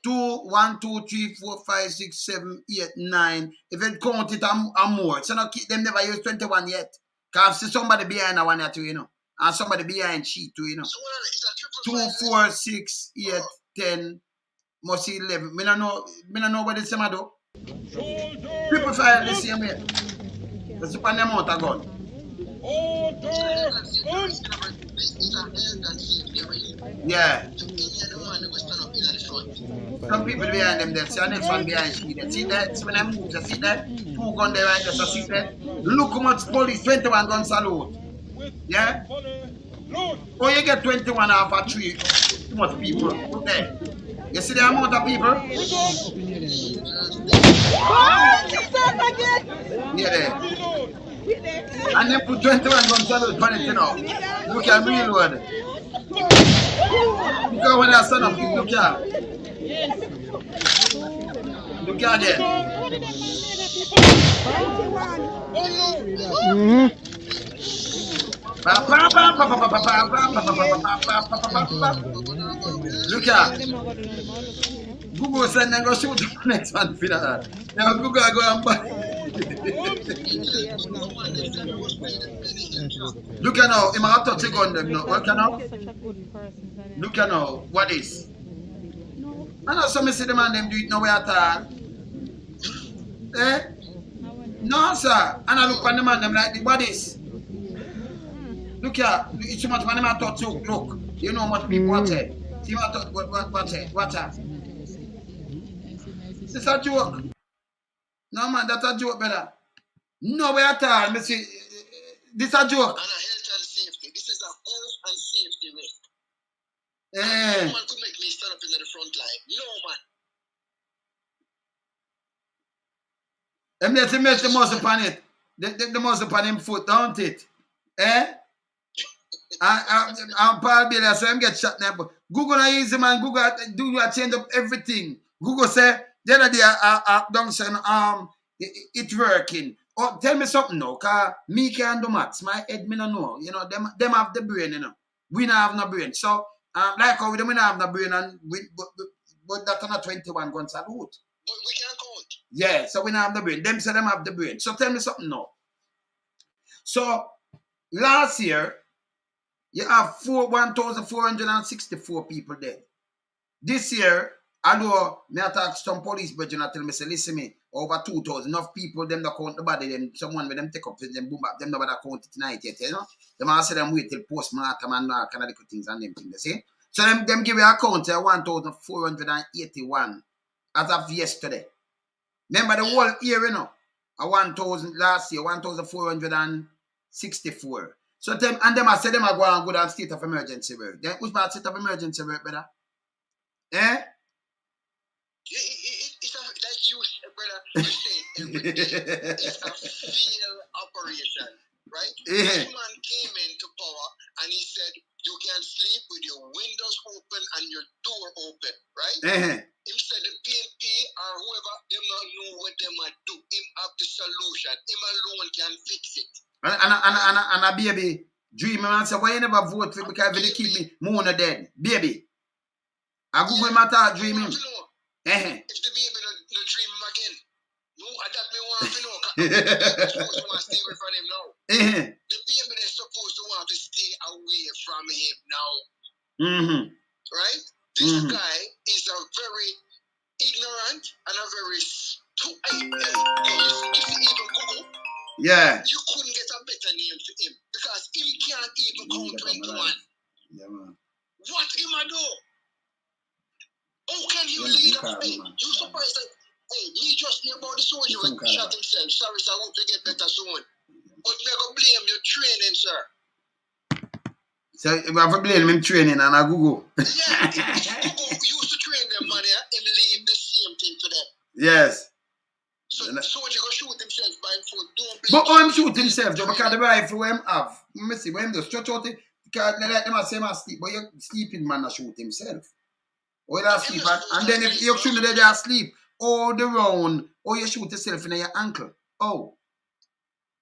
2, 1, 2, 3, 4, 5, 6, 7, 8, 9. If it count it, I'm more. So no, them never use 21 yet. Because I see somebody behind a one or two, you know. And somebody behind sheet too, you know. So what is 2, 4, 6, 8, 10, must see 11. Me don't know what the same do. People fire the same way. That's the amount of gun. Yeah. Some people behind them there. See the next one behind sheet. See that? So when I move, you see that? 2 guns there right there. So see that? Look how much police, 21 gun salute. Yeah? Oh, you get 21 off a 3. Too much people. Look there. You see the amount of people? Yeah, there. And then put 21 gun salute on it, you know. Look at reload. Because when I stand up, look at. Look at there. Look at. Google said they're going to shoot the next one for that. Now Google go and buy. Look at now, I'm going to touch a gun them now. Look at now. Look at now, what is? I know some see the man them do it nowhere at all. No, sir. And I look on the man them like the bodies. Look here, it's too much money man touch you. Look, you know how much people watch it. See what it. Watch it. This is a joke. No man, that's a joke, brother. No way at all. Me see, this is a joke. And a health and safety. This is a health and safety risk. No man could make me stand up in the front line. No man. Them they make the muscle upon it. The muscle upon him foot, don't it? And Paul Bailey, so him get shot now. Google not easy, man. Google do you change up everything. Google say the other day don't say it working. Oh, tell me something now, cause me can't do maths. My head me no know. You know, them have the brain, you know. We don't have no brain. So like how we don't have no brain and but that's not 21 guns salute. But we can't count. Yeah, so we don't have the brain. Them say them have the brain. So tell me something now. So last year, you have 1,464 people dead. This year, although me attack some police brethren and tell me, say, listen me, over 2,000, enough people, them that count the body, them, someone with them take up, them boom back, them nobody count it tonight yet, you know? Them all say them wait till post-mortem and all kind of little things and them things, you see? So them give you a count, 1,481 as of yesterday. Remember the whole year, you know, 1,000 last year, 1,464. So them and them I say them are going good on state of emergency work. Then which part state of emergency work, brother? It's like you, brother, you say every day. It's a field operation, right? This man came into power and he said you can sleep with your windows open and your door open, right? Him said the PNP or whoever, them not know what them might do. Him have the solution. Him alone can fix it. And a baby dream and say, why you never vote for because they keep me more dead? Baby. I go with my thought dreaming. If the baby no dream him again. No, that me want to know. Because supposed to want to stay away from him now. The baby is supposed to want to stay away from him now. Right? This guy is a very ignorant and a very stupid. You see even Google. Yeah. You couldn't get a better name for him because him can't even count 21. Yeah, man. What him a do? How can you lead a hey, you surprised that me just hear about the soldier who shot himself. Sorry, sir, I hope to get better soon. But never blame your training, sir. So if I have to blame him training and I go. Yeah, he used to train them, man. Him leave the same thing to them. Yes. So you go shoot himself by foot. Don't but how him shoot himself, though, because the rifle him have. Let me see, when him just stretch out it, because they let them say man sleep, but you sleeping man shoot himself. Or you sleep, and then if you shoot they just sleep all the round, or you shoot yourself in your ankle. Oh.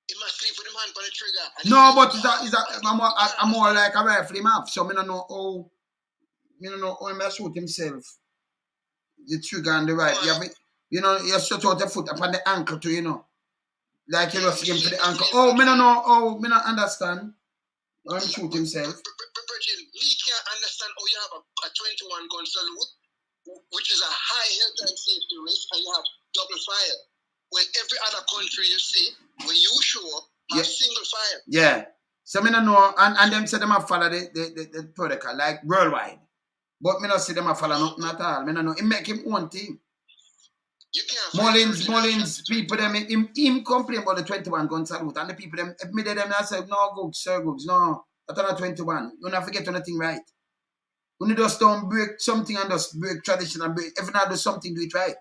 He must sleep with him hand on the trigger. No, but I'm more like a rifle him have, so I don't know how he shoot himself. The trigger and the rifle. You stretch out your foot upon the ankle too, Like you just him to the ankle. Oh, me don't know. Oh, me not understand. How him shoot himself. We can't understand how you have a 21 gun salute, which is a high health and safety risk, and you have double fire. When every other country you see, when you show up, have single fire. Yeah. So me don't know, and them say them have follow the protocol, like worldwide. But me not see them have follow nothing at all. Me don't know. He make him one thing. Mullins, people them him complain about the 21 gun salute, and the people them admitted them and said, no, Googs, no, that's not 21. You not forget anything right. You just don't break something and just break tradition and break. If not do something, do it right.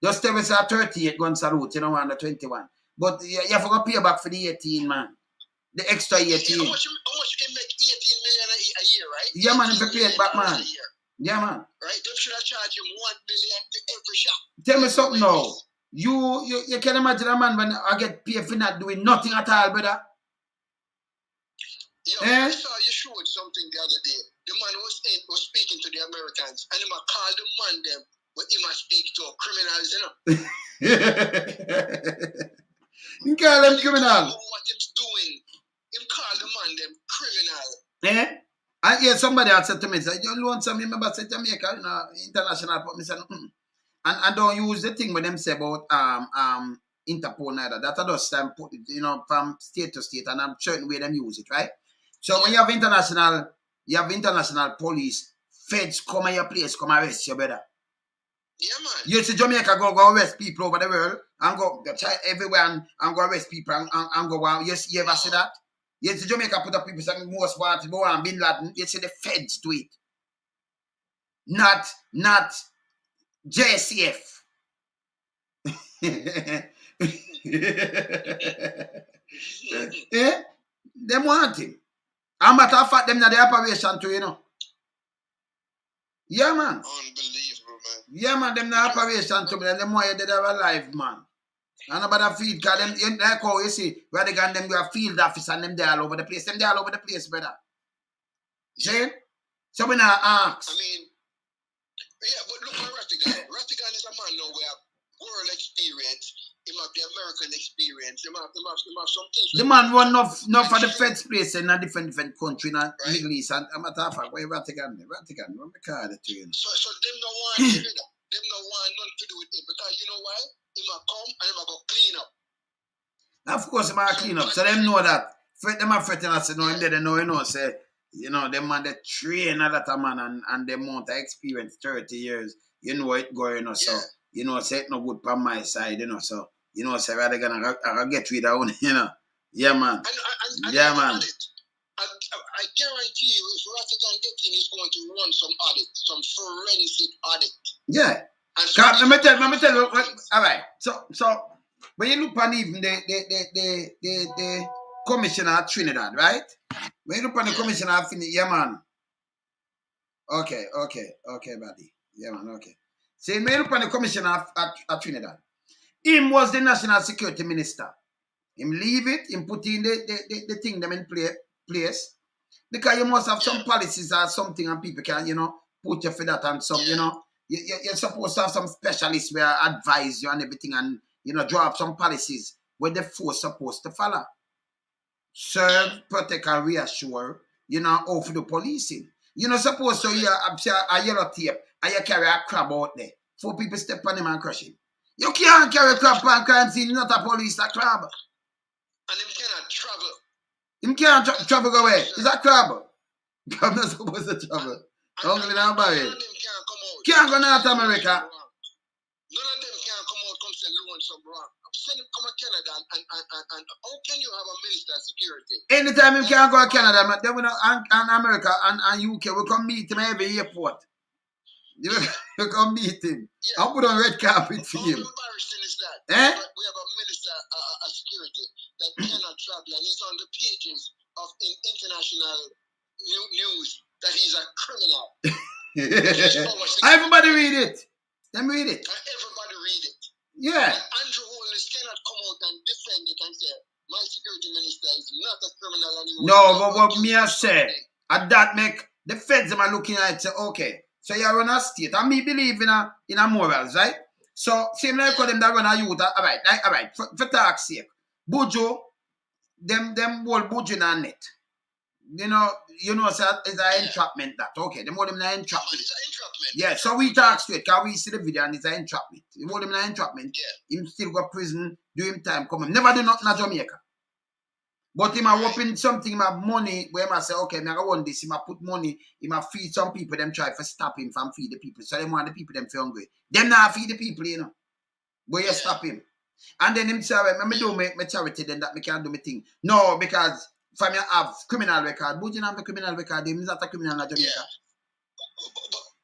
Just tell us a 38 gun salute, and the 21. But you have to pay back for the 18, man. The extra 18. How much you can make 18 million a year, right? Yeah, man, if you pay it back, man. Yeah, man. Right? They should have charged him 1 million to every shot. Tell me something now. You can imagine a man when I get paid for not doing nothing at all, brother. I saw you showed something the other day. The man was speaking to the Americans, and he called the man them, but he must speak to criminals, You call them criminal. What he's doing, him call the man them criminal. I hear somebody had said to me, say, you want some remember say Jamaica, international put me say, and don't use the thing when them say about Interpol neither. That I just put it, from state to state, and I'm certain way them use it, right? So when you have international police, feds come at your place, come arrest you, brother. Yeah, man. You see Jamaica go arrest people over the world and go everywhere and go arrest people and go on. You ever see that? You see Jamaica put up people saying most wanted, go on Bin Laden. You see the feds do it. Not JCF. Them want him. And matter of fact, them not the operation too, Yeah, man. Unbelievable, man. Yeah, man, them not operation too, them more dead or alive, man. And about the field, because them, like how you see, Rattigan them go a field office and them they all over the place. Them they all over the place, brother. See? So we not ask. I mean, yeah, but look at Rattigan. Rattigan is a man now who have world experience. He have the American experience. He have some things. The man run enough for the feds place in a different country, in the Middle East. And I'm matter of fact, where Rattigan, what we call it to you? So them no want to do that. Them no want nothing to do with it. Because you know why? He might come and he might go clean up. Of course, he might clean up. So them know that. Them are fretting us, they know, say, them man, they train a lot of man and them amount of experience, 30 years. You know it going, so, say it no good from my side, so, say Rattigan, I get rid of one, Yeah, man. Yeah, man. I guarantee you, if Rattigan get in, he's going to run some audit, some forensic audit. Yeah. Let me tell you. All right. So when you look on even the commissioner of Trinidad, right? When you look on the commissioner of Trinidad, yeah, man. Okay, buddy. Yeah, man. Okay. So when you look on the commissioner of Trinidad, him was the national security minister. Him leave it. Him put in the thing them in place because you must have some policies or something, and people can put you for that and some You're supposed to have some specialists where advise you and everything and, draw up some policies where the force supposed to follow. Serve, protect, and reassure, how for the policing. You're not supposed to a yellow tape and you carry a crab out there. 4 people step on him and crush him. You can't carry a crab on crime scene, not a police, a crab. And him cannot travel. Him can't travel away. It's a crab. I'm not supposed to travel. Only now, Barry. Can't go North America. None of them can come out come say loan some wrong. send him come to Canada and how can you have a minister of security? Anytime him can go to Canada, then we know, and America and UK, we come meet him every airport. We come meet him. Yeah. I'll put on red carpet for How him. embarrassing is that? Eh? We have a minister of security that cannot travel, and he's on the pages of international news that he's a criminal. Everybody read it. Them read it. Everybody read it. Yeah. And Andrew Holness cannot come out and defend it and say, my security minister is not a criminal anymore. No, but what me I say, at that make the feds them are looking at it say, okay, so you run a state. And me believe in a morals, right? So same like them that run a youth, all right, for talk's sake. Bujo, them whole Bujo in a net. You know, it's an entrapment that. Okay, them hold him in an entrapment. It's an entrapment. Yeah, so we talk straight, because we see the video and it's an entrapment. You hold him in an entrapment, him still go to prison, do him time, come him. Never do nothing in Jamaica. But him a open something, him have money, where him a say, okay, I want this, him a put money, him a feed some people, them try to stop him from feed the people. So them want the people, them feel hungry. Them not feed the people, you know. But you stop him. And then him say, me do my charity, then that me can do my thing. No, because for me have criminal record. But you have a criminal record, him is not a criminal in Jamaica. Yeah.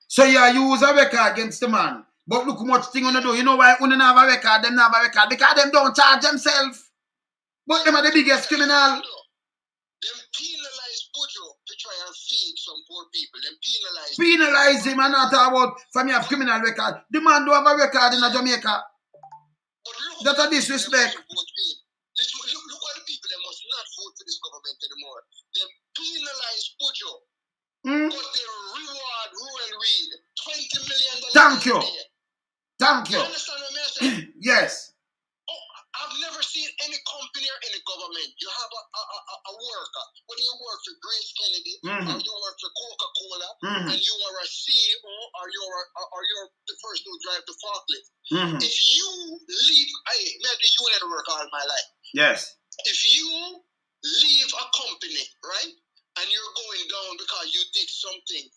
So you use a record against the man. But look how much thing you do. You know why you don't have a record, them not have a record? Because them don't charge themselves. But them are the biggest criminal. Them penalize Bujo to try and feed some poor people. Them penalize. Penalize him and not talk about for me have criminal record. The man don't have a record in Jamaica. That's a disrespect. Look what the people, they must not vote for this government anymore. They penalize Bujo. But they reward Rural Reed $20 million. Thank you. Thank you. You understand what I'm saying? Yes. I've never seen any company or any government. You have a worker, whether you work for Grace Kennedy or you work for Coca-Cola, and you are a CEO or you're the person who drives the forklift. If you leave, I made the union work all my life. Yes. If you leave a company, right, and you're going down because you did something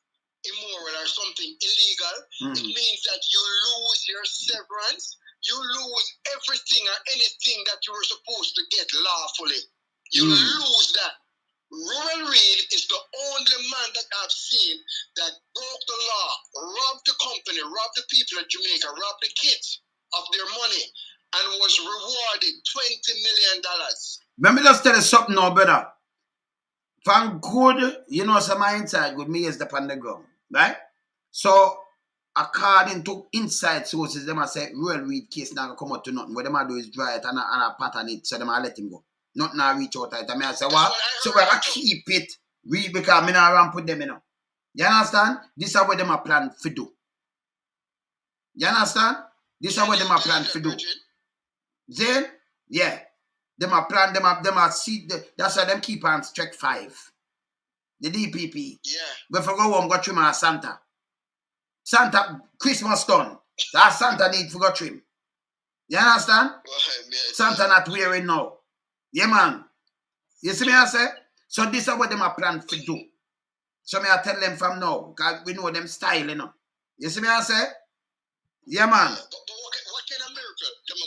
immoral or something illegal, it means that you lose your severance. You lose everything or anything that you were supposed to get lawfully. You lose that. Rural Reed is the only man that I've seen that broke the law, robbed the company, robbed the people of Jamaica, robbed the kids of their money, and was rewarded $20 million. Let me just tell you something now, brother. From good, some inside good, me is the on the ground, right? So, according to inside sources, them a say Rural Reed case now come out to nothing. What them a do is dry it and a pattern it, so them a let him go. Nothing a reach out it. I mean, I say what? So we a keep it read because me not ramp with them, you know. You understand? This is what them a plan to do. You understand? This is what them a plan to do. Then, yeah, them a plan. Them a see. That's why them keep on strike 5. The DPP. Yeah. Before go home, go trim our Santa. Santa, Christmas done. That Santa need to go trim. You understand? Santa not wearing now. Yeah, man. You see me I say? So this is what them a plan to do. So me I tell them from now, because we know them style, you know. You see me I say? Yeah, man. But what kind of miracle? That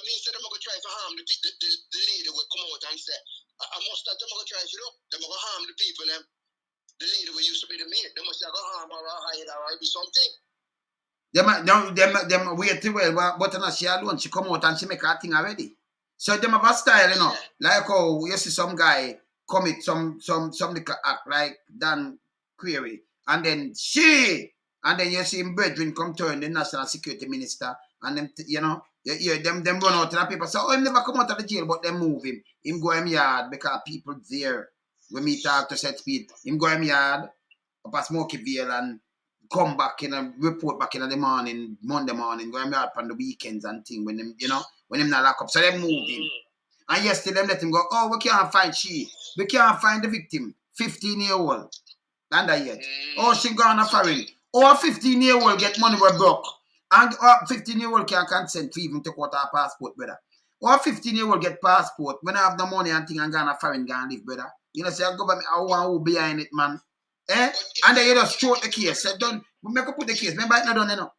means that they're going to try to harm the lady will come out and say, I must have them going to try to do. They're going to harm the people. The lady will used to be the maid. They must have go harm or hide or do something. Them wait till well, but not she alone. She come out and she make her thing already. So them have a style, you know. Like how you see some guy commit some little act like Dan Query, and then you see him brethren come turn the national security minister, and them them run out to the people. So him never come out of the jail, but them move him. Him go him yard because people there. When me talk to set speed, him go him yard up a Smoky Vale and come back in a report back in the morning, Monday morning, go him yard on the weekends and thing when them, when him not lock up. So they move him. And yesterday them let him go, oh, we can't find we can't find the victim, 15-year-old. Under yet. Oh, she gone a foreign. Or a 15-year-old get money we broke. And a 15-year-old can't consent to even take out our passport, brother. Or a 15-year-old get passport when I have the money and thing and gone a foreign gone live, brother. You know, say I government I want who behind it, man. And then you just throw the case. Say, don't make up put the case. Remember it not done, you know.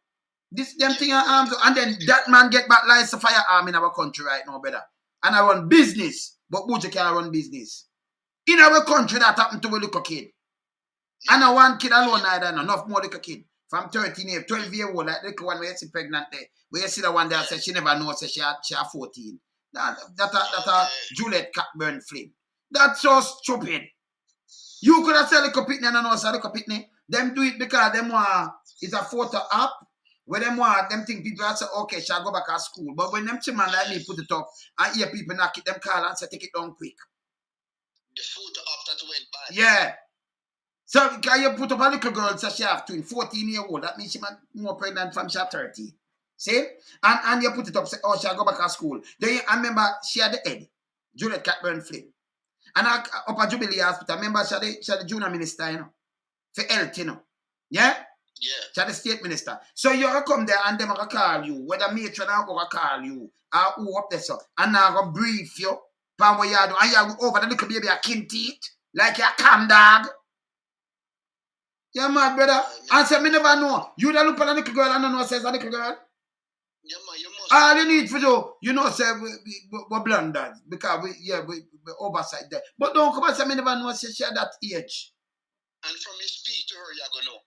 This them thing are arms, and then that man get back like a firearm in our country right now, brother. And I run business, but Buja can't run business. In our country, that happened to a little kid. And a one kid alone, neither, enough more little kid. From 13 years, 12 years old, like little one where you see pregnant there. Where you see the one there says she never knows, she had 14. That Juliet Catburn Flynn. That's so stupid. You could have said little pitney and know say little pitney. Them do it because them want it's a photo app where them want them think people are say, okay, shall go back to school. But when them children like me put it up and hear people knock it, them call and say take it down quick. The photo app that went bad. Yeah. So can you put up a little girl so she have 14 years old? That means she might more pregnant from she 30. See? And you put it up, say, oh, she'll go back to school. Then I remember she had the head, Juliet Catburn Flynn. And up at Jubilee Hospital, remember she had the junior minister, you know, for health, you know. Yeah? Yeah. She had the state minister. So you come there and them are going to call you, whether matron or going to call you, or who up there, so, and now going to brief you, pan what you do, and you go over the little baby a kin teeth, like a cam dog. Yeah, mad, brother. And say, me never know. You don't look at a little girl and don't know says a little girl. Yeah, man, you must. All you need for do, you know, say, we're blunders, because we oversight there. But don't come and say, me never know, say she at that age. And from you speak to her, you're going to know.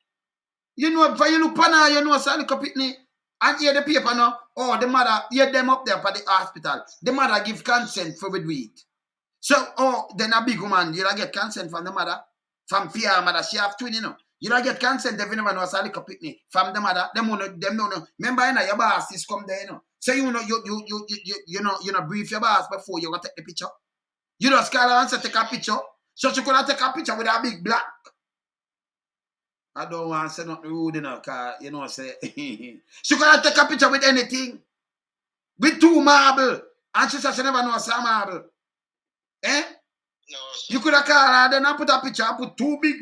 You know, if you look at her, you know, say a little pitney, and hear the paper now, oh, the mother, hear them up there for the hospital. The mother give consent for we do it. So, oh, then a big woman, you don't get consent from the mother, from fear mother, she have twin, you know. You don't get consent if you never know a little pitney from the mother. Them no know. Remember, you know, your boss is come there, you know. So you know, you know, brief your boss before you go take the picture. You just call her and say take a picture. So she could take a picture with a big black. I don't want to say nothing rude, you know, because, you know, say, she could take a picture with anything. With 2 marble. And she said she never knows a marble. Eh? No, you could have called her, then I put a picture, I put 2 big,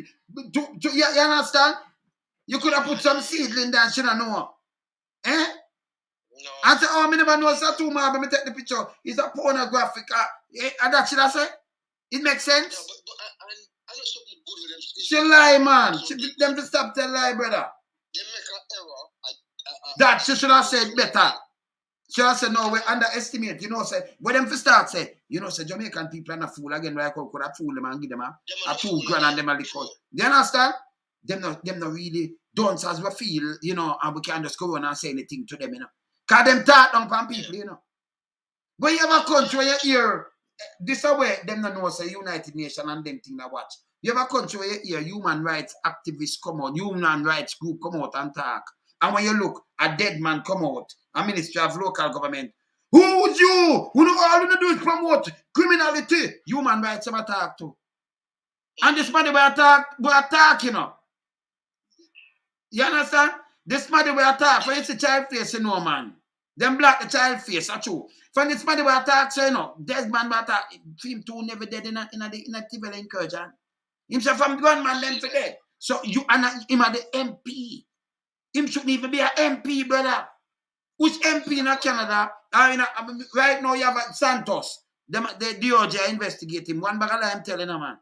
you understand? You could have put some seedling there, she don't know. Eh? No. And say, oh, I never know it's a 2 marble, me take the picture. It's a pornographic. And that should I say? It makes sense? Yeah, but I know something good with them. She lie, man. Them to stop tell lie, brother. They make an error. That she should have said better. She have said, no, we underestimate. You know, say, when them to start say, you know, say, Jamaican people are not fool again, right? Could have fool them and give them a 2 grand and them a liquor. You understand? Them not really don't as we feel, you know, and we can't just go on and say anything to them, you know. Because them talk down from people, you know. When you have a country where you hear, this way, them not know, say, United Nations and them thing that watch. You have a country where you hear human rights activists come out, human rights group come out and talk. And when you look, a dead man come out, a ministry of local government. Who's you? Who know all you do is promote criminality. Human rights I'm attack to. And this money we attack, you know. You understand? This money we attack. For it's a child face, you know, man. Them black the child face, that's true. For this money we attack, so you know, dead man we attack. Him too never dead in a TV encouragement. Him say from one man them for dead. So you and him are the MP. Him shouldn't even be an MP, brother. Which MP in Canada? Right now you have Santos. The DOJ investigate him. One bag of lie I'm telling you, man.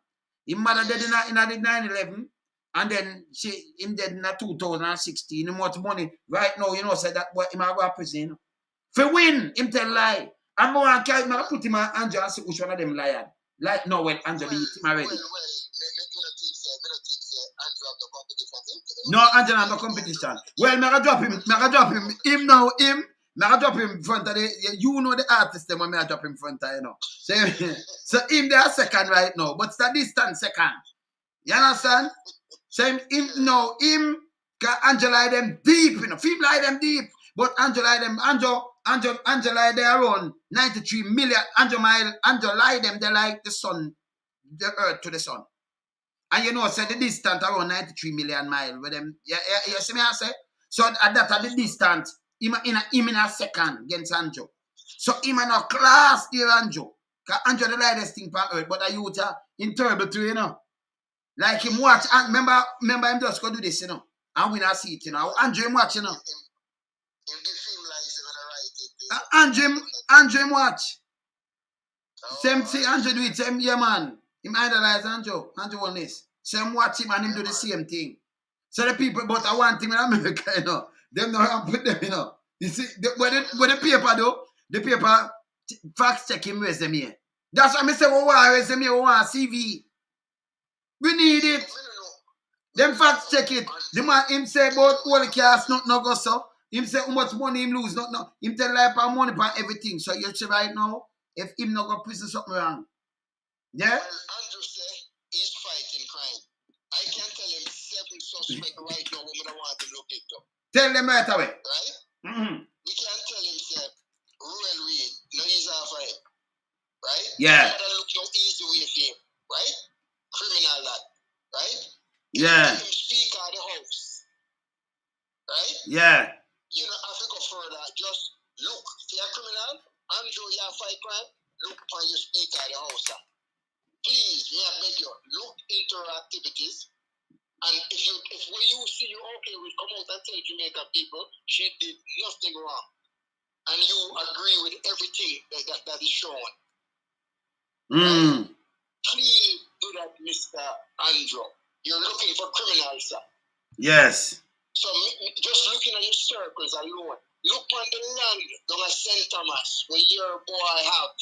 His mother dead in 9/11. And then him dead in 2016. Him much money. Right now, you know, say that boy, him go to prison. For win, him tell lie. I'm going to put him on Andrew and see which one of them lied. Like, no, when Andrew beat him already. No, Angela have no competition. Well, me drop him. Him now, me drop him in front of the, you know the artist them when me drop him in front of, you know. So him they are second right now, but it's the distance second. You understand? So him, Angela them deep, you know. Film lie them deep, but Angela they are around 93 million. Angela lie them, they like the sun, the earth to the sun. And you know, say the distance around 93 million miles with them. You see me I say? So at that at the distance, him in a second against Anjo. So him in a class there, Anjo. Because Anjo the lightest thing on earth, but a youth in terrible too, you know. Like him watch, and remember him just go do this, you know. And win a seat, you know. Anjo him watch, you know. Anjo him watch. Same thing, Anjo do it, same, yeah man. Him idolize Anjo on this. So him watch him and him do the same thing. So the people, but I want him in America, you know. Them not put them, you know. You see, what the paper do, the paper fact check him resume. That's why I say, we want resume, we want CV. We need it. Them fact check it. The man, him say about all the cast, not no go so. Him say how much money him lose, not no. Him tell life and money for everything. So you see right now, if him not go prison something wrong. Yeah? Well, Andrew say he's fighting crime. I can tell him 7 suspects right now who I want to look into. Tell them right away. Right? We can tell him, say, Ruel Reed, no easy for him. Right? Yeah. That look no easy way for him. Right? Criminal that. Right? Yeah. Let him speak out the house. Right? Yeah. You know, have to go further. Just look. If you're a criminal, Andrew, you fight crime, look for your speak out the house. Sir. Please, may I beg you, look into her activities. And if when you see you okay, we come out and tell Jamaica people she did nothing wrong. And you agree with everything that is shown. Right? Please do that, Mr. Andrew. You're looking for criminals, sir. Yes. So just looking at your circles alone, look on the land down at St. Thomas where your boy have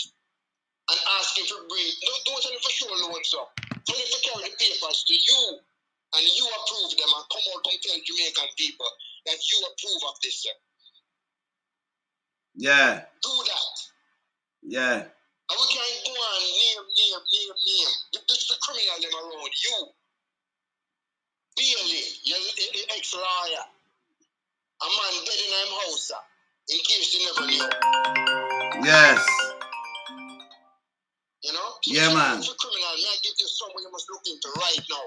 and ask him to bring, don't tell him for sure loan, sir. Tell him to carry the papers to you and you approve them and come out and tell Jamaican people that you approve of this, sir. Yeah. Do that. Yeah. And we can't go on name. This is the criminal them around you. Bailey, you're ex-lawyer. A man dead in him house, sir. In case you never knew. Yes. You know? So yeah, man. If you're a criminal, may I give you someone you must look into right now.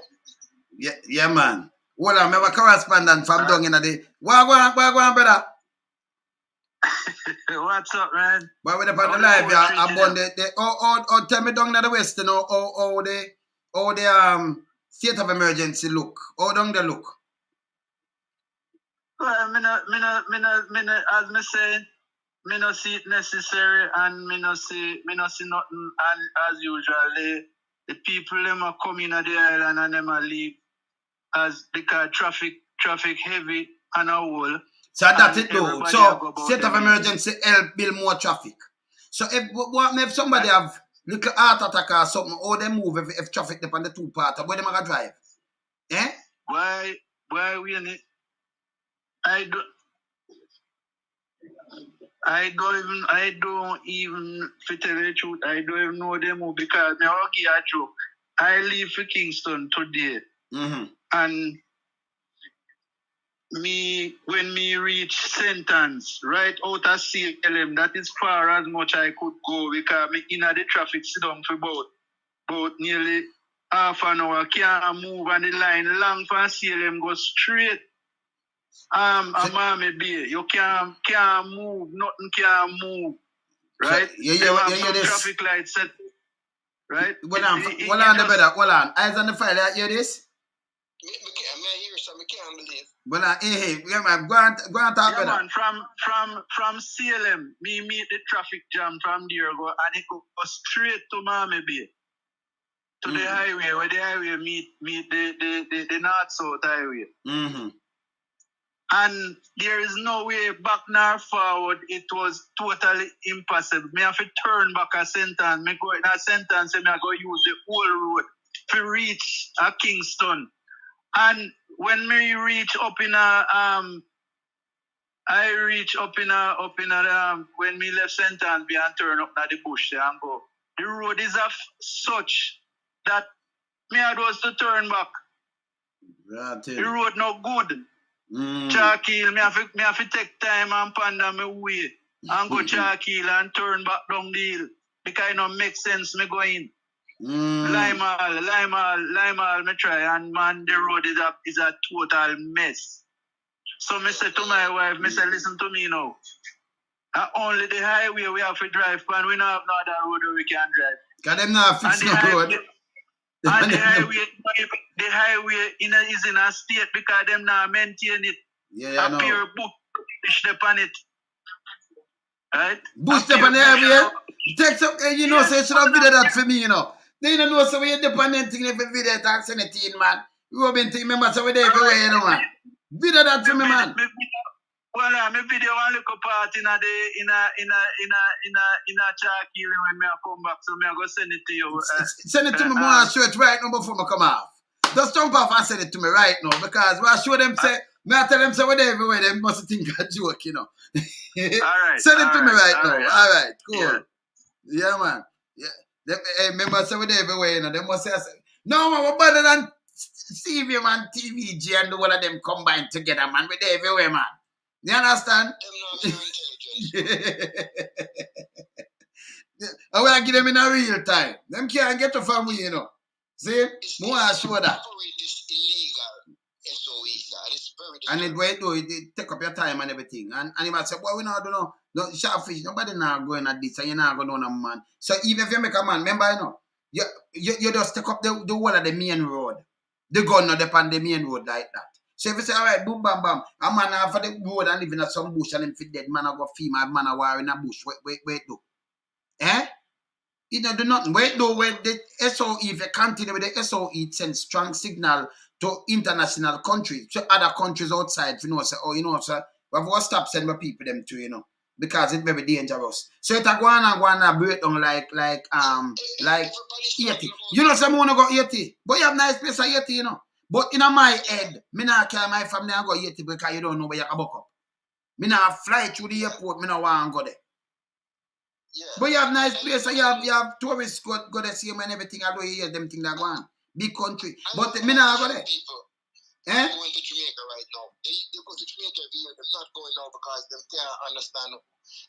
Yeah, man. Well, I'm a correspondent from down in the... What go on, brother? What's up, man? But with the live, tell me down in the west, you know, how the state of emergency look. How down they look? Well, as me say, me no see it necessary, and me no see nothing. And as usual, the people them are coming at the island and them are leave as because traffic heavy and a whole. So that's it though. So state of emergency help build more traffic. So if somebody have little heart attack or something, how they move if traffic depend on the two parts, where they gonna drive? Eh? Why we in it? I don't even fit tell the truth. I don't even know them because me will give a joke. I leave for Kingston today. And when me reach sentence right out of CLM, that is far as much I could go because me in the traffic sit down for about nearly half an hour. Can't move and the line long for CLM go straight. Mommy Bay, you can't move, nothing can move. Right? So, you hear this? Traffic light set. Right? Hold on. Eyes on the file, you hear this? I hear some, I can't believe. Man, go on talk about man, from CLM, me meet the traffic jam from there and it go straight to Miami Bay. To the highway, where the highway meet the north-south highway. And there is no way back nor forward. It was totally impossible. Me have to turn back a sentence. Me go in a sentence and I go use the whole road to reach Kingston. And when me reach up in when me left sentence be and turn up na the bush there and go. The road is of such that me had was to turn back. The road no good. Charkill, me have to take time and ponder my way and go Charkill and turn back down the hill because it don't make sense me going. Limal, me try and man the road is a total mess. So me say to my wife, me say listen to me now. Only the highway we have to drive and we don't have no other road where we can drive. Because them not fix no road. And the highway is in a state because them not maintain it. Yeah, I know. Pure bush upon it. Right? Bush upon the highway. Take some, you know, so you should have video that for me, you know. They don't know so we dependent thing if a video that send it in, man. You have been thinking, remember, so we there everywhere, you know, man. Video that for me, man. Well, I'm a video one look part in a Charky when me come back, so me I go send it to you. Send it to me, more show it right now before I come off. Just jump off and send it to me right now, because when I show them say, me I tell them say, whatever everywhere, they must think a joke, you know. All right. Send it to me right now. Right. All right, cool. Yeah, man. Yeah. Hey, remember say whatever everywhere, you know, they must say, no man, we're better than CV man, TVG and all of them combined together, man. We're there everywhere, man. You understand? I will give them in a real time. Them can't get to from me, you know. See? More I show that. And it way do it take up your time and everything. And you might say, boy, we not do no sharpfish, nobody not going at this, and you're not going on a man. So even if you make a man, remember, you know, you just take up the whole of the main road. The gun not upon the main road like that. So if you say, all right, boom, bam, bam, a man for the road and living at some bush and him fit dead, man, I go female, man, I war in a bush. Wait, do. Eh? You don't do nothing. Wait, do, wait, the SOE, if you continue with the SOE, it sends strong signal to international countries, to other countries outside, you know, say, oh, you know, sir, we have to stop sending people them to, you know, because it's very dangerous. So it's a go on break down like 80. You know, some want to go 80, but you have nice place at 80, you know. But in my head, me not carry my family and go 80 because you don't know where you can buck up. Me not fly through the airport, me not want to go there. Yeah. But you have nice place, you have tourists go there, see them and everything, although you hear them things that go on. Big country. But me not go there. People going to Jamaica right now. They go to Jamaica every year. They're not going now because they can't understand.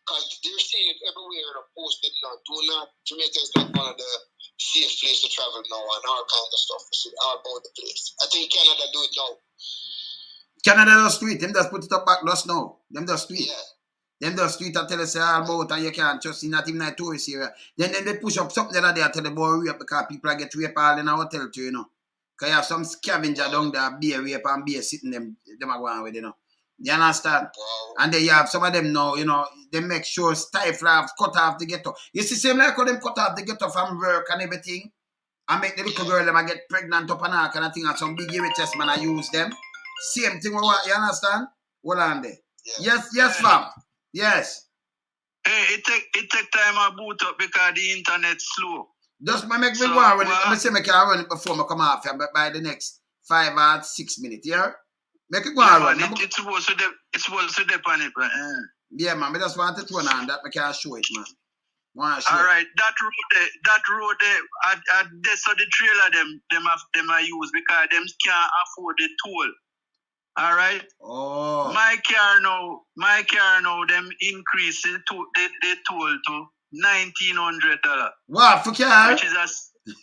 Because they're seeing it everywhere. They're posted now. Jamaica is not one of the safe place to travel now and all kinds of stuff. All about the place. I think Canada do it now. Canada does street. Them just put it up back just now. Them just street. Yeah. Them the street I tell us all about and you can't just see not even a tourist area. Then they push up something that they tell the boy rape because people get raped all in a hotel too, you know. Because you have some scavenger down there, beer rape and beer sitting them are going with, you know. You understand? Wow. And then you have some of them now, you know, they make sure stifle off, cut off the ghetto. You see, same like how them cut off the ghetto from work and everything. And make the little girl them get pregnant up and all kind of thing and some big UHS man I use them. Same thing with what, you understand? Hold on there. Yeah. Yes, fam. Yes. Hey, it take time to boot up because the internet's slow. Just make me go and run it. I say I can run it before I come off here by the next 5 or 6 minutes, yeah? Make it go and run. It's supposed to depend on it, but yeah, man, I just want to turn on that I can show it, man. Alright, that road there, so the trailer them are used because them can't afford the toll. All right. Oh. My car now, them increase the toll to $1,900. What for car? Which is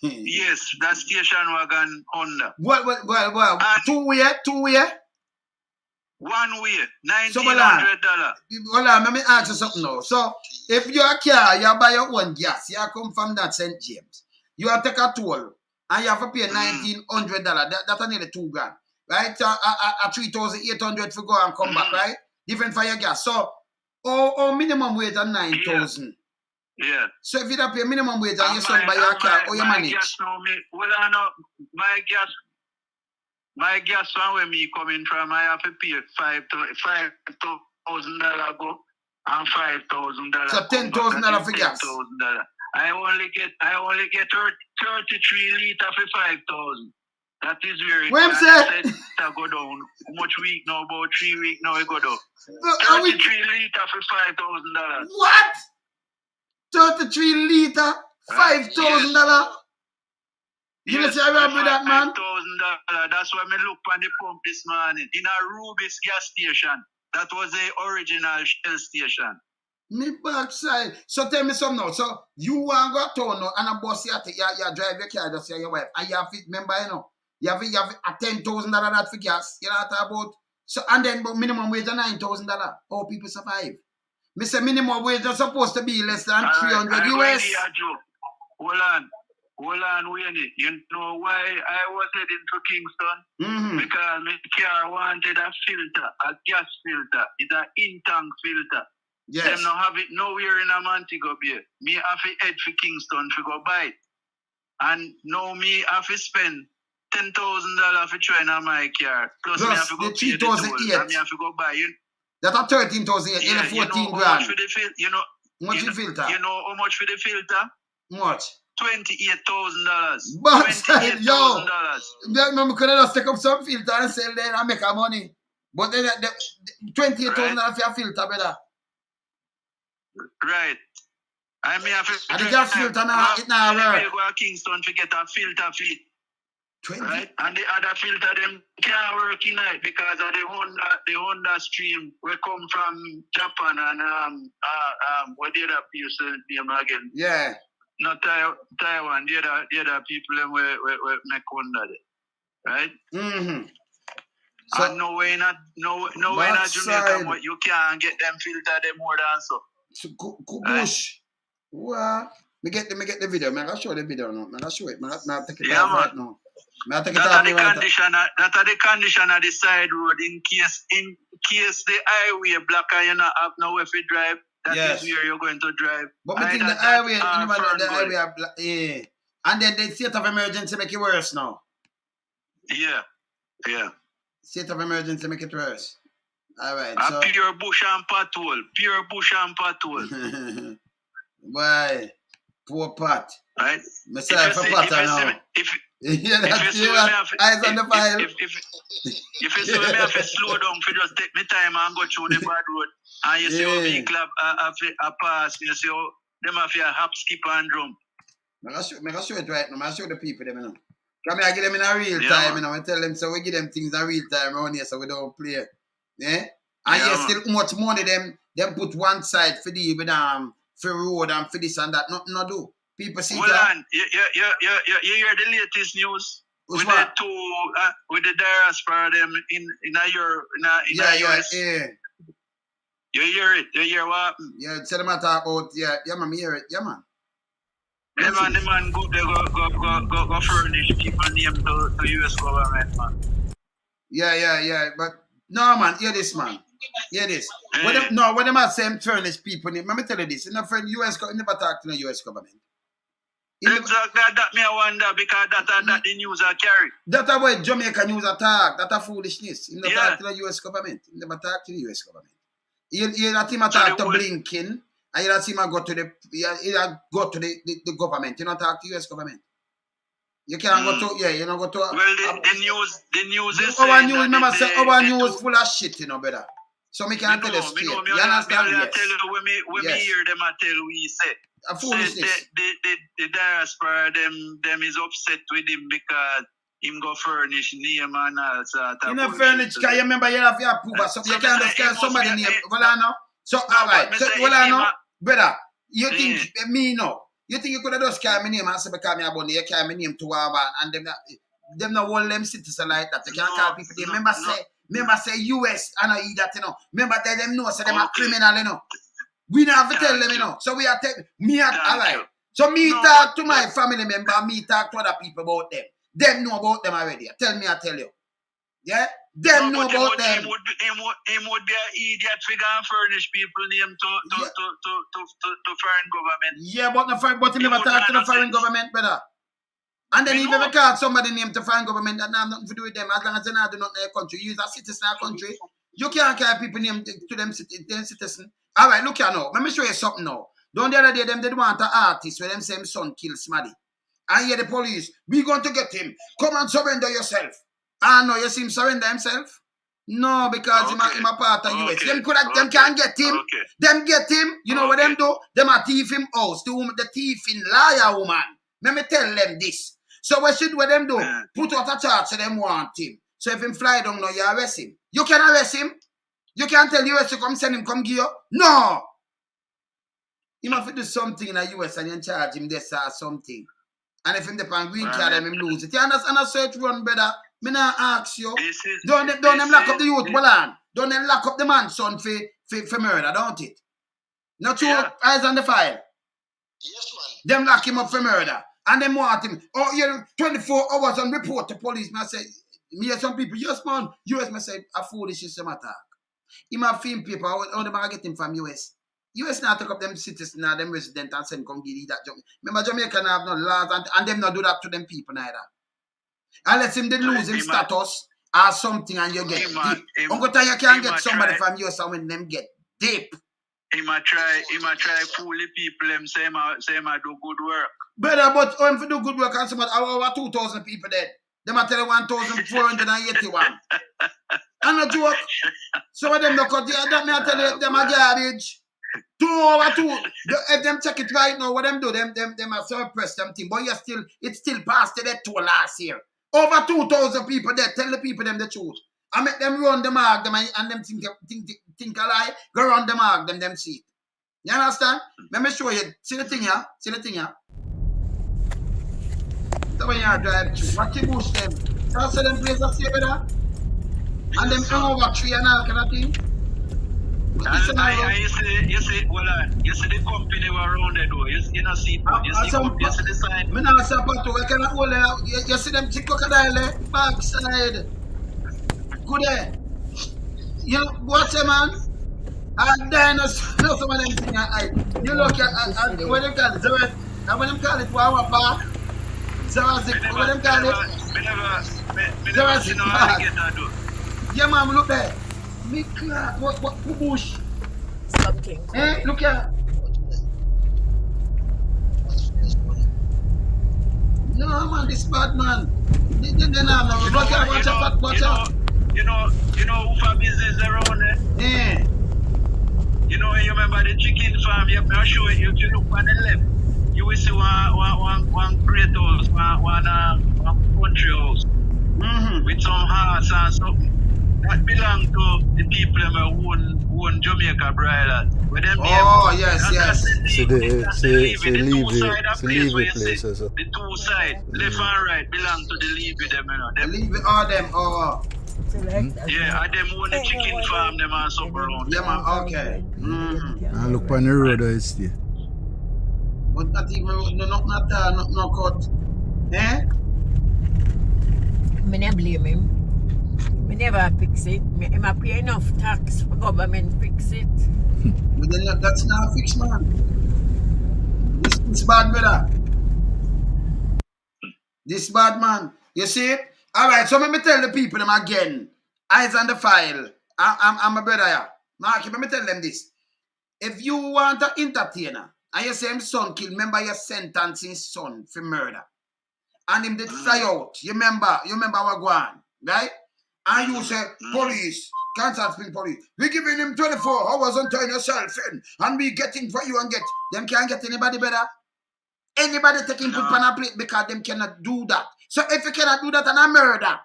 yes, that station wagon Honda. What? 2 way? 1 way, $1,900. Hold on, let me ask you something now. So, if your car, you buy your own gas, you come from that St. James, you have to take a toll, and you have to pay $1,900. That's nearly $2,000. Right? At 3,800 for go and come back, right? Different for your gas. So, minimum wage at 9,000. Yeah. So if you don't pay minimum wage and you son by your car, how you manage? My gas from where me coming from, I have to pay $5,000 go and $5,000. So $10,000 for gas. I only get 33 liters for 5,000. That is very good. I said to go down. How much week now? About 3 weeks now it go down. 33 liters for $5,000. What? 33 liters? $5,000? You know say I remember that, man? $5,000. That's why I look on the pump this morning. In a Rubis gas station. That was the original Shell station. Me backside. So tell me something now. So you want to go town now and a bus you drive your car just say your wife. And you have to remember, you know. You have a $10,000 that for gas. You know what I'm about? So, and then minimum wage of $9,000. How people survive? Me say minimum wage is supposed to be less than 300 US. Hold on, Wayne. You know why I was heading to Kingston? Because my car wanted a filter, a gas filter. It's an in-tank filter. Yes. Them not have it nowhere in a Montego Bay. Me have to head for Kingston to go buy it. And now me have to spend $10,000 for trying on my car. Plus me have to go pay the toll. And me have to go buy it. That are 13,000, yeah, 14 grand. You know, much for the filter? You know how much for the filter? Much? $28,000. $28,000. Yo, $28,000. I could just take up some filter and sell them and make a money. But then $28,000 for a filter, brother. Right. I mean, and the gas filter now, it now work. You go to Kingston to get a filter fee. 20. Right? And the other filter them can't work in it because of the Honda stream we come from Japan and what the other people name again? Yeah. Not Taiwan, the other people them we make Honda there. Right? Mm-hmm. So, and no way not Jamaica, but you can't get them filter them more than so. Kubush. Well, me get the video. I'm gonna show the video now. I'm gonna show it. I'm take it off right now. That are the condition of the side road in case the highway block and you not have nowhere to drive. That is where you're going to drive. But I think the highway, yeah. And then the state of emergency make it worse now. Yeah. State of emergency make it worse. All right. So pure bush and patrol. Why? Poor Pat. Right? Myself for Pat now. Eyes on the file. If you see me have to slow down, if you just take me time and go through the bad road, and you see how vehicle have pass, you see how them have a hop, skip and drum. I show it right now. I show the people them, you know. Come here, I give them in a real time, you know. I tell them, so we give them things in real time around here, so we don't play. Yeah? And still much money them put one side for the for road and for this and that. Nothing to do. People see that. You hear the latest news with the two with the diaspora them in US. Yeah. You hear it? You hear what? Yeah, tell them talk about man, hear it. Yeah, man. The man go furnish people name to US government, man. Yeah. But no, man, hear this, man. Hear this. When them are same furnish people name, let me tell you this. In a friend US never talk to the US government. Exactly, that me I wonder because that the news are carry. That's why Jamaica news attack. That's a foolishness. He never talk to the US government. He never talk to the US government. You that him talk to Blinken, and you that him go to the government. You not talk to the US government. You can't go to you don't go to. Well, the news is our news. Remember, say our news full of shit, you know, brother. So me can't tell you straight. You understand? Yes. Tell you when me hear them, I tell we say. A foolishness. The diaspora them is upset with him because him go furnish name and all sort of. You know furnish because you remember you have your approval. So you can't understand somebody name. Well, I know. So alright. So well, I know, brother. You think me know? You think you could have just carry my name and say because me abonne, you carry my name to our and them not all them citizens like that. You can't call people. They remember say US and I eat that, you know. Remember tell them no, say them are criminal, you know. We don't have to tell them, you know. So we are alright. So me talk to my family member, me talk to other people about them. Them know about them already. Tell me, I tell you. Yeah? Them know about them. Him would be an idiot to go and furnish people name to foreign government. Yeah, but he never talk to the foreign government, brother. And then he never call somebody name to foreign government that have nothing to do with them. As long as they not do nothing in their country. You is a citizen of country. You can't call people name to them citizen. Alright, look here now. Let me show you something now. Don't the other day them did want an artist where them same son kill Smaddy. And here the police, we going to get him. Come and surrender yourself. Ah no, you see him surrender himself? No, because him a part of US. Them can't get him. Them get him. You know what them do? Them a thief him house. The thief in liar woman. Let me tell them this. So what them do? Put out a charge so them want him. So if him fly down now, you arrest him. You can arrest him. You can't tell US to come send him, come give you. No! He must do something in the US and you charge him this or something. And if him depend green card him lose it. You understand a search run, brother? Me not ask you. Don't them lock up the youth, well on. Don't them lock up the man's son for murder, don't it? Not true, eyes on the file. Yes, man. Them lock him up for murder. And them want him. Oh, you 24 hours on report to police. I say, me and some people, yes, man. US, I say, a foolish is some attack. He might film paper, how they get him from US. US now take up them citizens now, them residents and send come give you that job. Remember Jamaica now have no laws and them not do that to them people neither. Unless him they lose him status or something and you get deep. Uncle you can get somebody from US when them get deep. He might try fool the people them say I do good work. Brother, but if you do good work and so much, over 2,000 people dead. They might tell you 1,481. I'm not joke. Some of them don't cut that me I tell you them are garbage. 2 over 2. If them check it right now, what them do, them are suppress them thing. But it's still past the death toll last year. Over 2,000 people dead. Tell the people them the truth. I make them run the mark them and them think a lie. Go run the mark them see it. You understand? Let me show you. See the thing here? See the thing here? So when you drive through, what you boost them? So them place a safe better? And them hang over tree and all kind of thing? You see, well, you see the company were around the door. You see the seatbelt. You see the sign. I don't see a pato. I cannot hold it. You see them chick crocodile backside. Good there. You know, what's it, man? And then some of them things. You look at what they call it. And when they call it Wawa Park. Jurassic, what them call it? Jurassic Park. Yeah, man, look there. What bush? Something. Eh, look here. No, man, this bad man. Watch out. You know who for business around there? Yeah. You know, you remember the chicken farm? You can show it. You look on the left. You will see one great house, one country house with some horse and something. That belong to the people who own Jamaica Broilers. Yes. The two sides, left and right, belong to the Levy them, you know. The Levy all them, Yeah, and them own the chicken farm, them and something around. Yeah, man, okay. And look on the road, I see. But not even, no cut. Eh? I never blame him. I never fix it. I pay enough tax for government fix it. But then that's not fixed, man. This bad, brother. This bad, man. You see? All right, so let me tell the people them again. Eyes on the file. I'm a brother here. Marky, let me tell them this. If you want an entertainer, and you say him son kill, remember you sentence his son for murder. And him did fly out. You remember what go on, right? And you say, police, Kansas Spring police, we giving him 24 hours until yourself in, and we getting for you and get. Them can't get anybody better. Anybody taking put on a plate because them cannot do that. So if you cannot do that and a murder,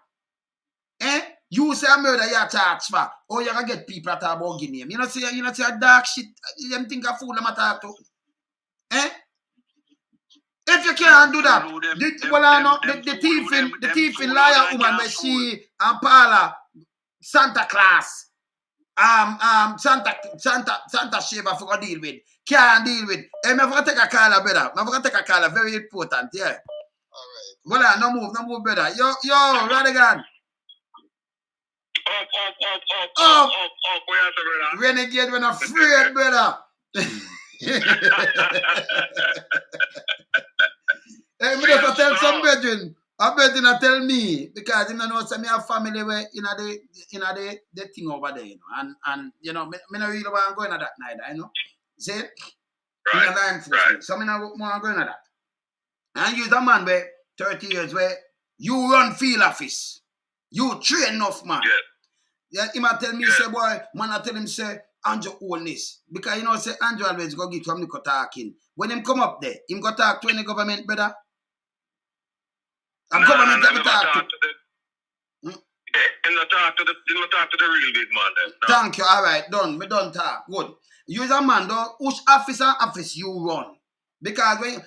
you say a murder you charge for, or you can get people that are about Guinea. You know, see a dark shit, them think a fool them attack to. If you can't do that, the thief in liar woman where she and Paula Santa Claus, Santa Shiva for to deal with, can't deal with. Hey, I'm going to take a caller, brother. I'm going to take a caller, very important, yeah. All right. Well, no move, brother. Yo, Rattigan. Up. Renegade, we're not afraid, brother. Hey, me just tell some brethren. A brethren tell me because you know some have family where the thing over there, you know, and you know me not really want to go into that neither, you know. See, right. So me not want to go into that. And you're a man where 30 years where you run field office, you train enough man. Yeah, he might tell me say boy, man I tell him say Andrew own this because you know say Andrew always go get from the talking. When him come up there, him go talk to any government, brother. And government have to talk to. Him not talk to the real big man then. No. Thank you. All right, done. Me done talk. Good. You as a man, though, which office you run? Because when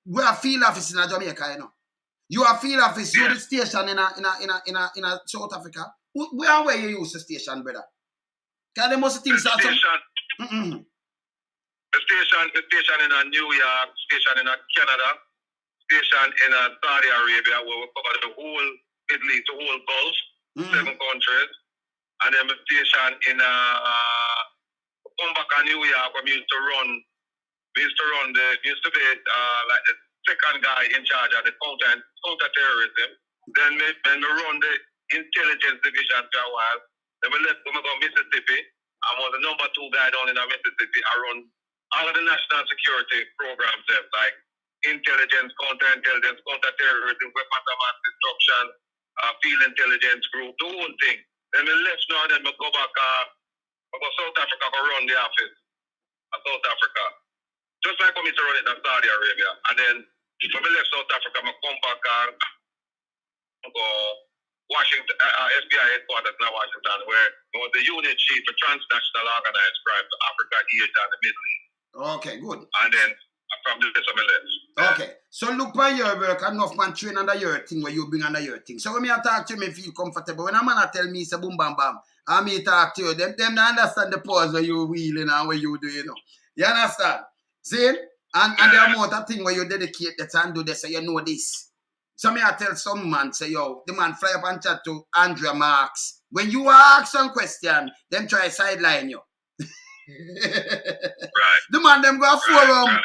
we are field office in Jamaica, you know. You are field office. You the station in South Africa. Where you use the station, brother? Because they must think that some. The station in New York, station in Canada, station in Saudi Arabia, where we cover the whole Middle East, the whole Gulf, 7 countries, and then the station in come back to New York, where we used to be like the second guy in charge of the counter terrorism. Then we run the intelligence division for a while. Then we left, we go Mississippi. I was the number 2 guy down in Mississippi. I run all of the national security programs there, like intelligence, counterintelligence, counterterrorism, weapons of mass destruction, field intelligence group, the whole thing. Then we left now, then we go back, I go South Africa, go run the office of South Africa. Just like when we run it in Saudi Arabia. And then when we left South Africa, I come back and go Washington, FBI headquarters in Washington, where I was the unit chief for transnational organized crime to Africa, Asia, and the Middle East. Okay, good. And then from the rest of my left. Okay, so look by your work, enough man train under your thing where you bring under your thing. So when I talk to you, I feel comfortable. When a man tell me, say boom, bam, bam, and me talk to you, them don't understand the pause where you wheeling and where you do, you know. You understand? See? And the amount of thing where you dedicate that and do this, so you know this. So me I tell some man, say, yo, the man fly up and chat to Andrea Marks. When you ask some question, them try sideline you. Right. The man them go a forum. Right.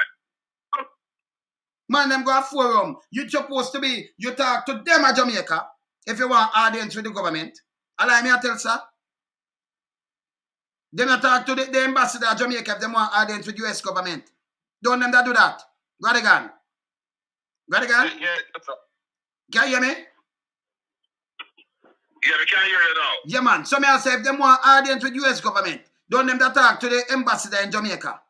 Man them go a forum. You supposed to be, you talk to them at Jamaica if you want audience with the government. Allow me I tell sir. Then I talk to the ambassador at Jamaica if they want audience with US government. Don't them that do that. Rattigan. Rattigan? Yeah, that's up. Can you hear me? Yeah, we can hear you now. Yeah, man. So me I say if they want audience with US government, don't them that talk to the ambassador in Jamaica.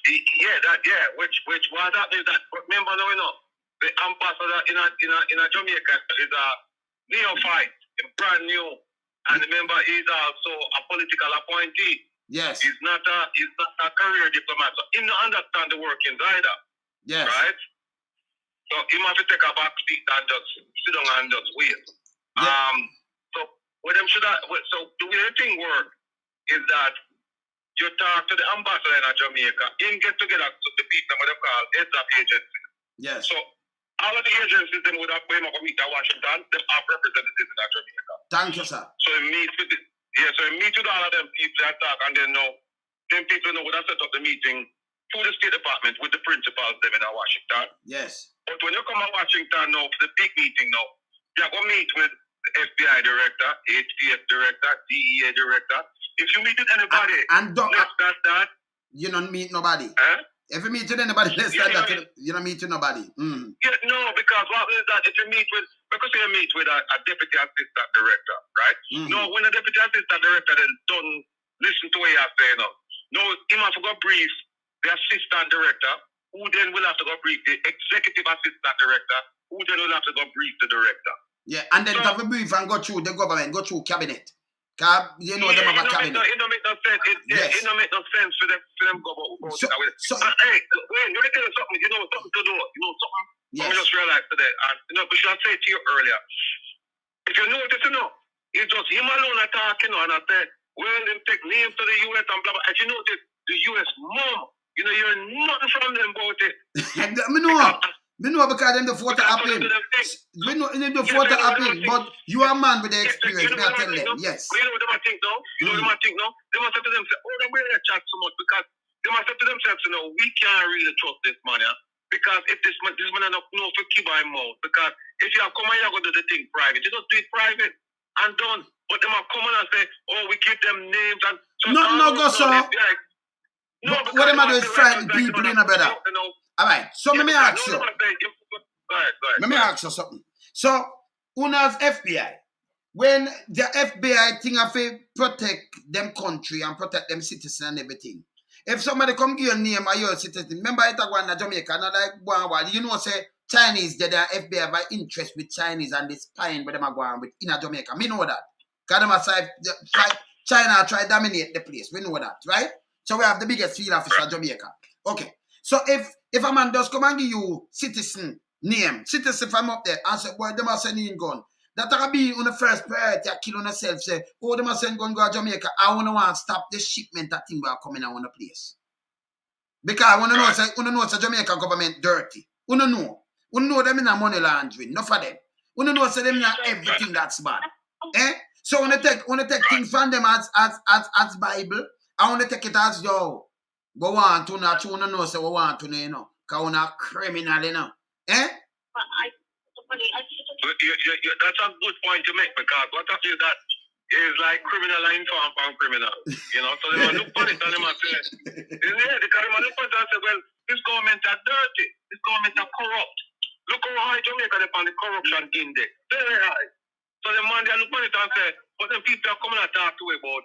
Yeah, which was that is that. But remember now, you know, the ambassador in a Jamaica is a neophyte, brand new, and remember he's also a political appointee. Yes. He's not a career diplomat, so he don't understand the workings either. Yes. Right. So he must take a back seat and just sit down and just wait. Yeah. So what them should have, so the way the thing work is that you talk to the ambassador in Jamaica, him get together to the people what they call heads of agencies. Yes. So all of the agencies them would have been to meet at Washington, them have representatives in Jamaica. Thank you, sir. So he meet with all of them people and talk, and then know them people know would have set up the meeting through the State Department with the principals them in Washington. Yes. But when you come to Washington now for the big meeting now, you're going to meet with the FBI director, HTF director, DEA director. If you meet with anybody, that you don't meet nobody. Huh? If you meet with anybody less than that, you don't meet with nobody. Mm. Yeah, no, because what is that? If you meet with, because you meet with a deputy assistant director, right? Mm. No, when the deputy assistant director then don't listen to what you are saying now. No, he must go brief the assistant director, who then will have to go brief the executive assistant director, who then will have to go brief the director. Yeah, and then have a brief and go through the government, go through cabinet. You know them have a cabinet. It don't make no sense. It don't make no sense for them go about it that way. Hey, wait, let me tell you something. You know something to do. You know something? Yes. I just realized today. And you know, but should I say to you earlier? If you notice, you know, it's just him alone attacking, and I say, well, them take names to the US and blah blah. As you notice, the US mom, you know, you're nothing from them about it. Me know because them the photo happen. We know the photo happen, but you are a man with the experience. Me I tell them, yes. You know what they think now? You know what they think now? They must say to themselves, oh, they really chat so much because they must say to themselves, you know, we can't really trust this man, yeah? Because if this man not know for keep my mouth, because if you have come and you go do the thing private, you just do it private and done. But they must come and say, oh, we give them names and so no go so. No, what am I doing is frighten people in a brother. All right, so let me ask you. Let me ask you something. So, UNA's FBI, when the FBI think of protect them country and protect them citizens and everything, if somebody come give your name or your citizen, remember it go in Jamaica, and like you know, say Chinese, they have FBI have interest with Chinese and they spying where them are going with in Jamaica. We know that. Because them aside, China try to dominate the place. We know that, right? So we have the biggest field officer in Jamaica. Okay. So if a man does come and give you citizen name, citizen from up there, and say, boy, them are sending gun. That will be on the first priority, kill on yourself, say, oh, them are sending gun go to Jamaica. I want to stop the shipment that thing will coming out on the place. Because I want to know, say Jamaica government dirty. You know them in a money laundering, not for them. You know say them in everything that's bad. So when I take things from them as Bible, I want to take it as yo. We want to know, say we want to know, you know. Because we're not criminal, you know. That's a good point to make, because what I feel that is like criminal and informed from criminal. You know, so they might look on it and they might say, yeah, because they might look on it and say, well, this government are dirty, this government are corrupt. Look how high Jamaica is on the corruption index. Very high. So the man they look on it and say, but the people are coming and talk to you about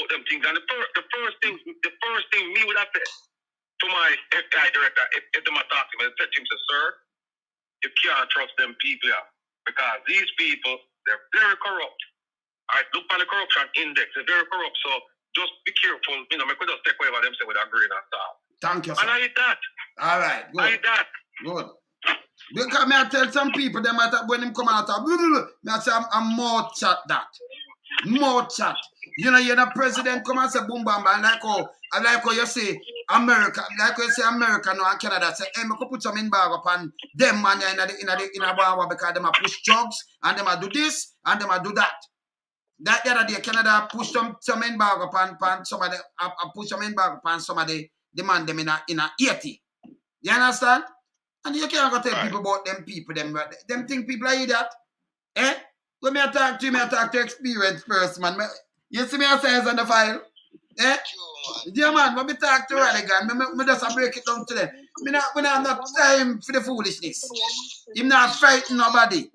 them things. And the first thing me would have said to my FBI director, if they might talk to me, I said to him, sir, you can't trust them people here, because these people, they're very corrupt. All right, look on the corruption index, they're very corrupt. So just be careful, you know, we could just take away what them say with a grain of salt. Thank you, sir. And I hate that. All right, good. I hate that. Good. Because me I tell some people, they might have, when them come out, me I say, I'm more chat that. More chat. You know, you're the president come and say boom bam bam, like how you say America, like how you say America now and Canada say, hey, me could put some embargo upon them man in a bar because them a push drugs and them a do this and them a do that. That the other day Canada push some embargo upon somebody, push some embargo upon somebody demand them in a 80. You understand? And you can't go tell people about them people, them think people are idiot. Eh? When me talk to you, I talk to experienced person, man. You see me I say on the file? Eh? Yeah, man, when me talk to Rattigan, me just break it down to them. We not have time for the foolishness. Him not fighting nobody.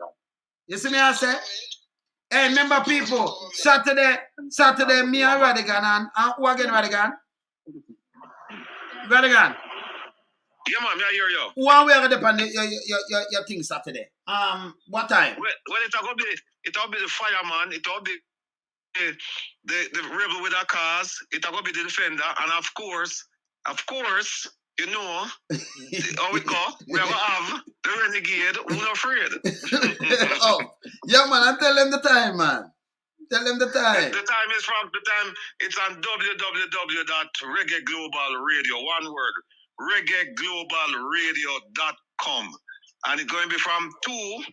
You see me I say? Hey, remember people, Saturday, me and Rattigan and who again Rattigan? Rattigan. Yeah, man, I hear you. One way to depend your thing Saturday. What time? Well, it'll be the fireman, it'll be the rebel with the cars, it'll be the defender, and of course, you know how it go. We have to have the renegade who's not afraid. Oh, yeah, man, and tell them the time, man. Tell them the time. The time is it's on www.reggae global radio, one word, reggaeglobalradio.com. And it's going to be from 2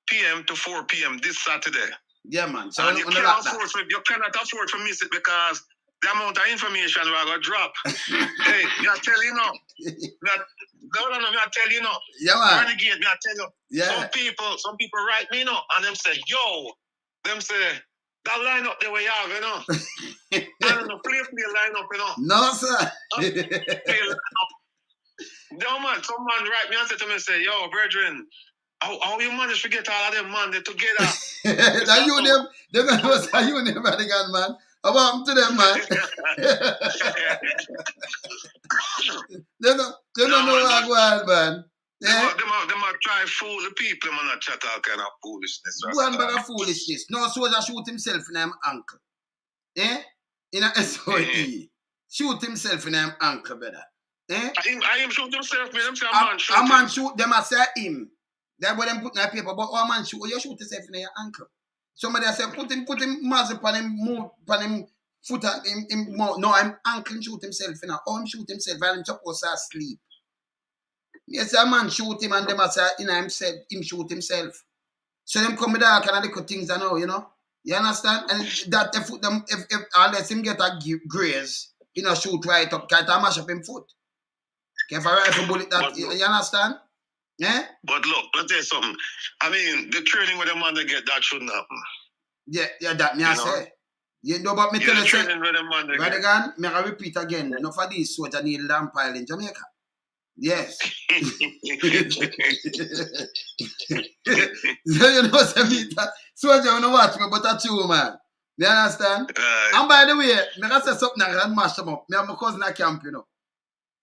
p.m. to 4 p.m. this Saturday. Yeah, man. So and you cannot afford to miss it, because the amount of information we're going to drop. Hey, I tell you now. I tell you now. Yeah, man. Renegade, I tell you. Yeah. Some people write me now, and them say, that line up the way you have, you know. I don't know, play line up, you know. No, sir. No, man, some man write me and say to me, say, yo, brethren, how you manage to get all of them, man, they together? That you them know say you them, Rattigan, man. How about to them, man? They don't know what go on, man. Yeah? They might try fool the people, man, and chat all kind of foolishness. One bag of foolishness. No soldier shoot himself in him ankle. Eh? In a SOE. Shoot himself in him ankle, brother. Eh? I him shoot himself, man. A man shoot them, I say him. That's what them put in the paper. But a man shoot, you shoot yourself in your ankle. Somebody say, put him muzzle upon him, move upon him, foot at him, no, I'm ankle shoot himself in a arm shoot himself and him supposed to sleep. Yes, a man shoot him and them say, him shoot himself. So them come with all kind of little things I know, you know. You understand? And that if unless him get a graze, you know, shoot right up, can't mash up him foot. Can't rifle bullet that, you understand? Yeah? But look, let me tell you something. I mean, the training with the man they get, that shouldn't happen. Yeah, that me I say. You know, but me tell you, Rattigan, me I repeat again, enough of these soldiers need lamp pile in Jamaica. Yes. So you know, soldier wanna watch me, but that's you, man. You understand? And by the way, me I say something I can mash them up. Me have my cousin at camp, you know.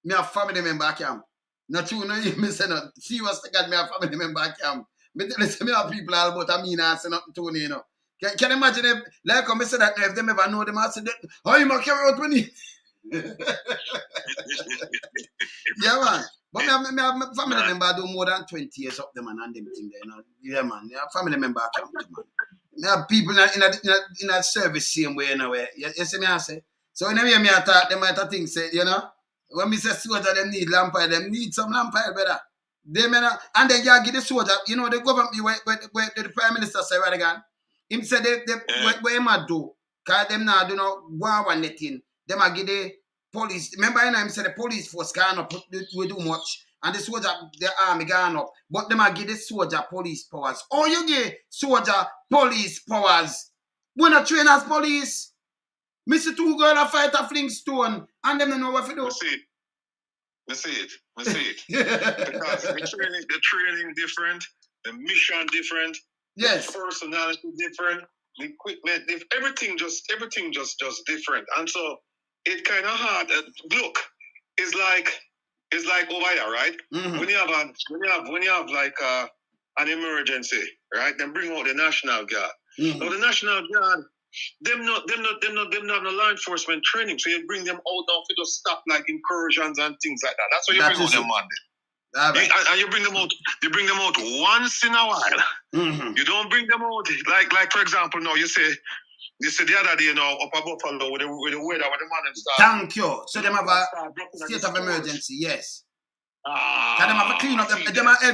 Me have family member at camp. Not true, no, me say no. Serious to God, me have family member at camp. Me tell you, me have people all about me and say nothing to me, you know. Can you imagine if, like I say that, if them ever know them, I say, how you might carry out with me? Yeah, man. But me have family member do more than 20 years up them and them thing there, you know. Yeah, man. Me have family member at camp, man. Me have people in a service same way, you know. You see me I say? So when me I talk, they might think, say, you know, when me say soldier, them need lamp oil, them need some lamp oil, brother. And then you give the soldier, you know, the government, where the Prime Minister say, Rattigan, him say, what him a do, because them now do not go on anything. Them a give the police, remember him say the police force can't do much, and the soldier, the army gone up, but them a give the soldier police powers. Oh, you give soldier police powers. We not train as police. Me see two girls a fight a fling stone, and them don't know what to do. I see it. Because the training different, the mission different, yes, the personality different, the equipment different, everything just different. And so it kind of hard. Look, it's like over here, right? Mm-hmm. When you have like an emergency, right? Then bring out the National Guard. Mm-hmm. Now the National Guard, them not no law enforcement training, so you bring them out now to just stop like incursions and things like that. That's why you bring out them on there. Right. And you bring them out once in a while. Mm-hmm. You don't bring them out like for example now you say the other day up above Buffalo with the weather with the man and stuff. Thank you. So them have a state of emergency, yes. Can them have to clean up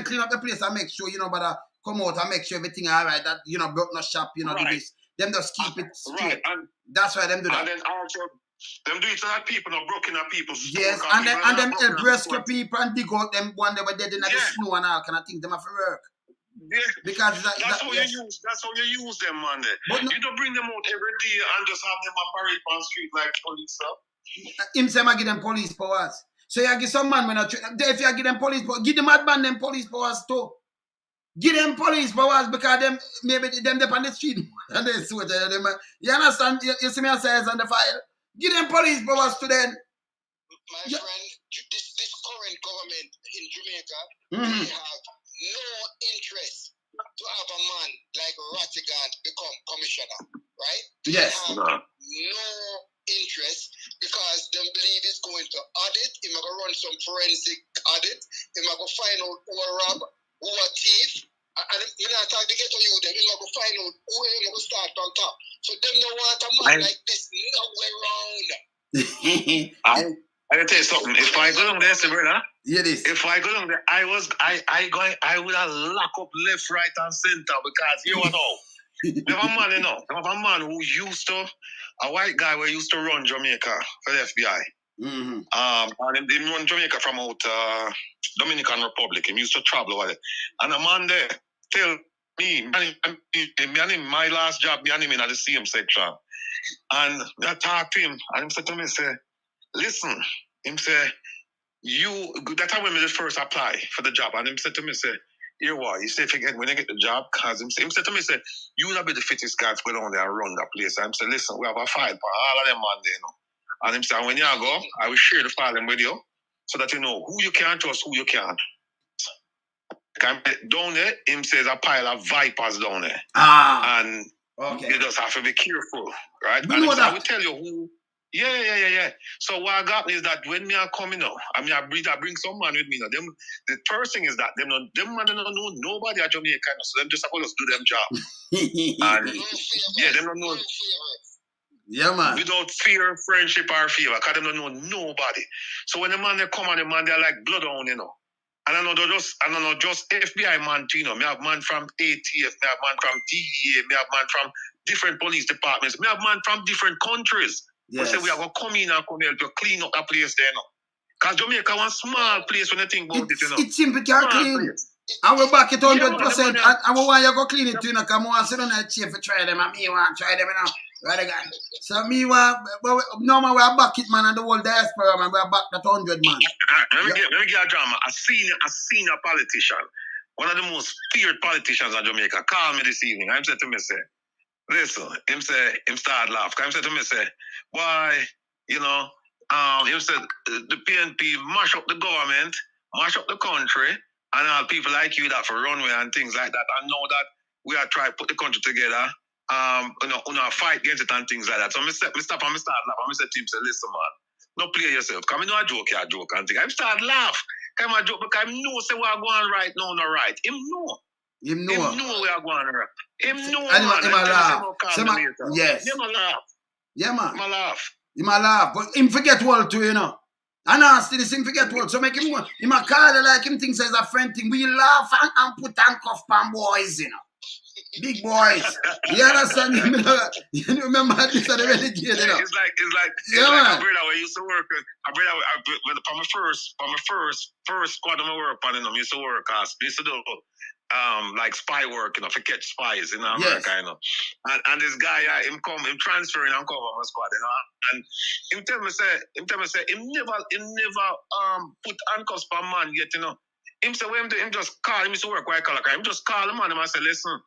clean up the place and make sure but come out and make sure everything alright, that broke no shop, do this. Them just keep it straight. Right. That's why them do that. And then also them do it so that people not broken up people's yes, and them help rescue people and dig out them one they were dead in the snow and all kind of thing. Them have to work. Yeah. Because that's how you use them, man. But you don't bring them out every day and just have them operate on the street like police stuff. Him say I give them police powers. So you give some man when if you give them police powers, give them mad man them police powers too. Give them police powers because them maybe them on the street and they soldier them. You understand? You see me as on the file. Give them police powers to them. My friend, this current government in Jamaica, mm-hmm. they have no interest to have a man like Rattigan become commissioner, right? Yes. They have no interest because they believe it's going to audit. He might go run some forensic audit. He might go find out who are rob, who are thief. And you know, talk to get to you, then he might go find out who he might go start on top. So them don't want a man like this nowhere around. I can tell you something. If I go down there, brother. If I go down there, I would have lock up left, right, and center because you know. There have a man who used to, a white guy who used to run Jamaica for the FBI. Mm-hmm. And he run Jamaica from out Dominican Republic. He used to travel over there. And a man there tell me, my last job, me and him in the same section. And I talked to him, and he said to me, listen, him say, that time when I first apply for the job, and him said to me, here what? He said, when I get the job, because him said to me, you will be the fittest guy to go down there and run that place. And him said, listen, we have a file for all of them on there, And him said, when you go, I will share the file with you, so that you know who you can trust, who you can't. Down there, him says a pile of vipers down there. And you just have to be careful, right? We know that. I will tell you who. Yeah. So what I got is that when me are coming out, I bring some man with me now. The first thing is that them man don't know nobody at Jamaica, so them just supposed to do them job. And them don't know. Yeah, man. Without fear, friendship, or favor, because them don't know nobody. So when the man they come on, the man they're like blood on, And I know just FBI man too, Me have man from ATF, me have man from DEA, me have man from different police departments, me have man from different countries. Yes. We say we are going to come in and come here to clean up that place there, Because Jamaica one small place when you think about it, It's simply can't clean. And we're back at 100%. And we want you to go clean it too, Because we want to sit on that chair for try them. And me want to try them, Rattigan. So me want, no man, we are back it, man, and the whole diaspora, man. We are back that 100, man. Let me get a drama. A senior politician, one of the most feared politicians in Jamaica, called me this evening. I said to me, listen, him start laugh. Him said to me, why, him said the PNP mash up the government, mash up the country, and all people like you that for runway and things like that. I know that we are trying to put the country together, fight against it and things like that. So I stop and start laugh. I said to him, listen, man, no play yourself. Come I joke and thing. I start laugh. Come I joke because I know say we are going right now, not right. Him know. Him know we are going right. Him know, and man. Him laugh. Yes. Him laugh. Yeah, man. Him laugh. Him laugh. But him forget world too, And nasty this him forget world. So make him him a call like him thinks as a friend thing. We laugh and put handcuff on boys, Big boys. You understand? You remember this at the renegade, you know? It's like Yeah, a man. brother where used to work. A brother from my first squad of my work on, you know, used to work as used to do like spy work, you know, for catch spies in America, you know. And this guy, him transferring and come on my squad, you know. And him tell me say him never put handcuffs for a man yet, you know. Him say when him just call him used to work white collar crime. Him just call him and I say, listen,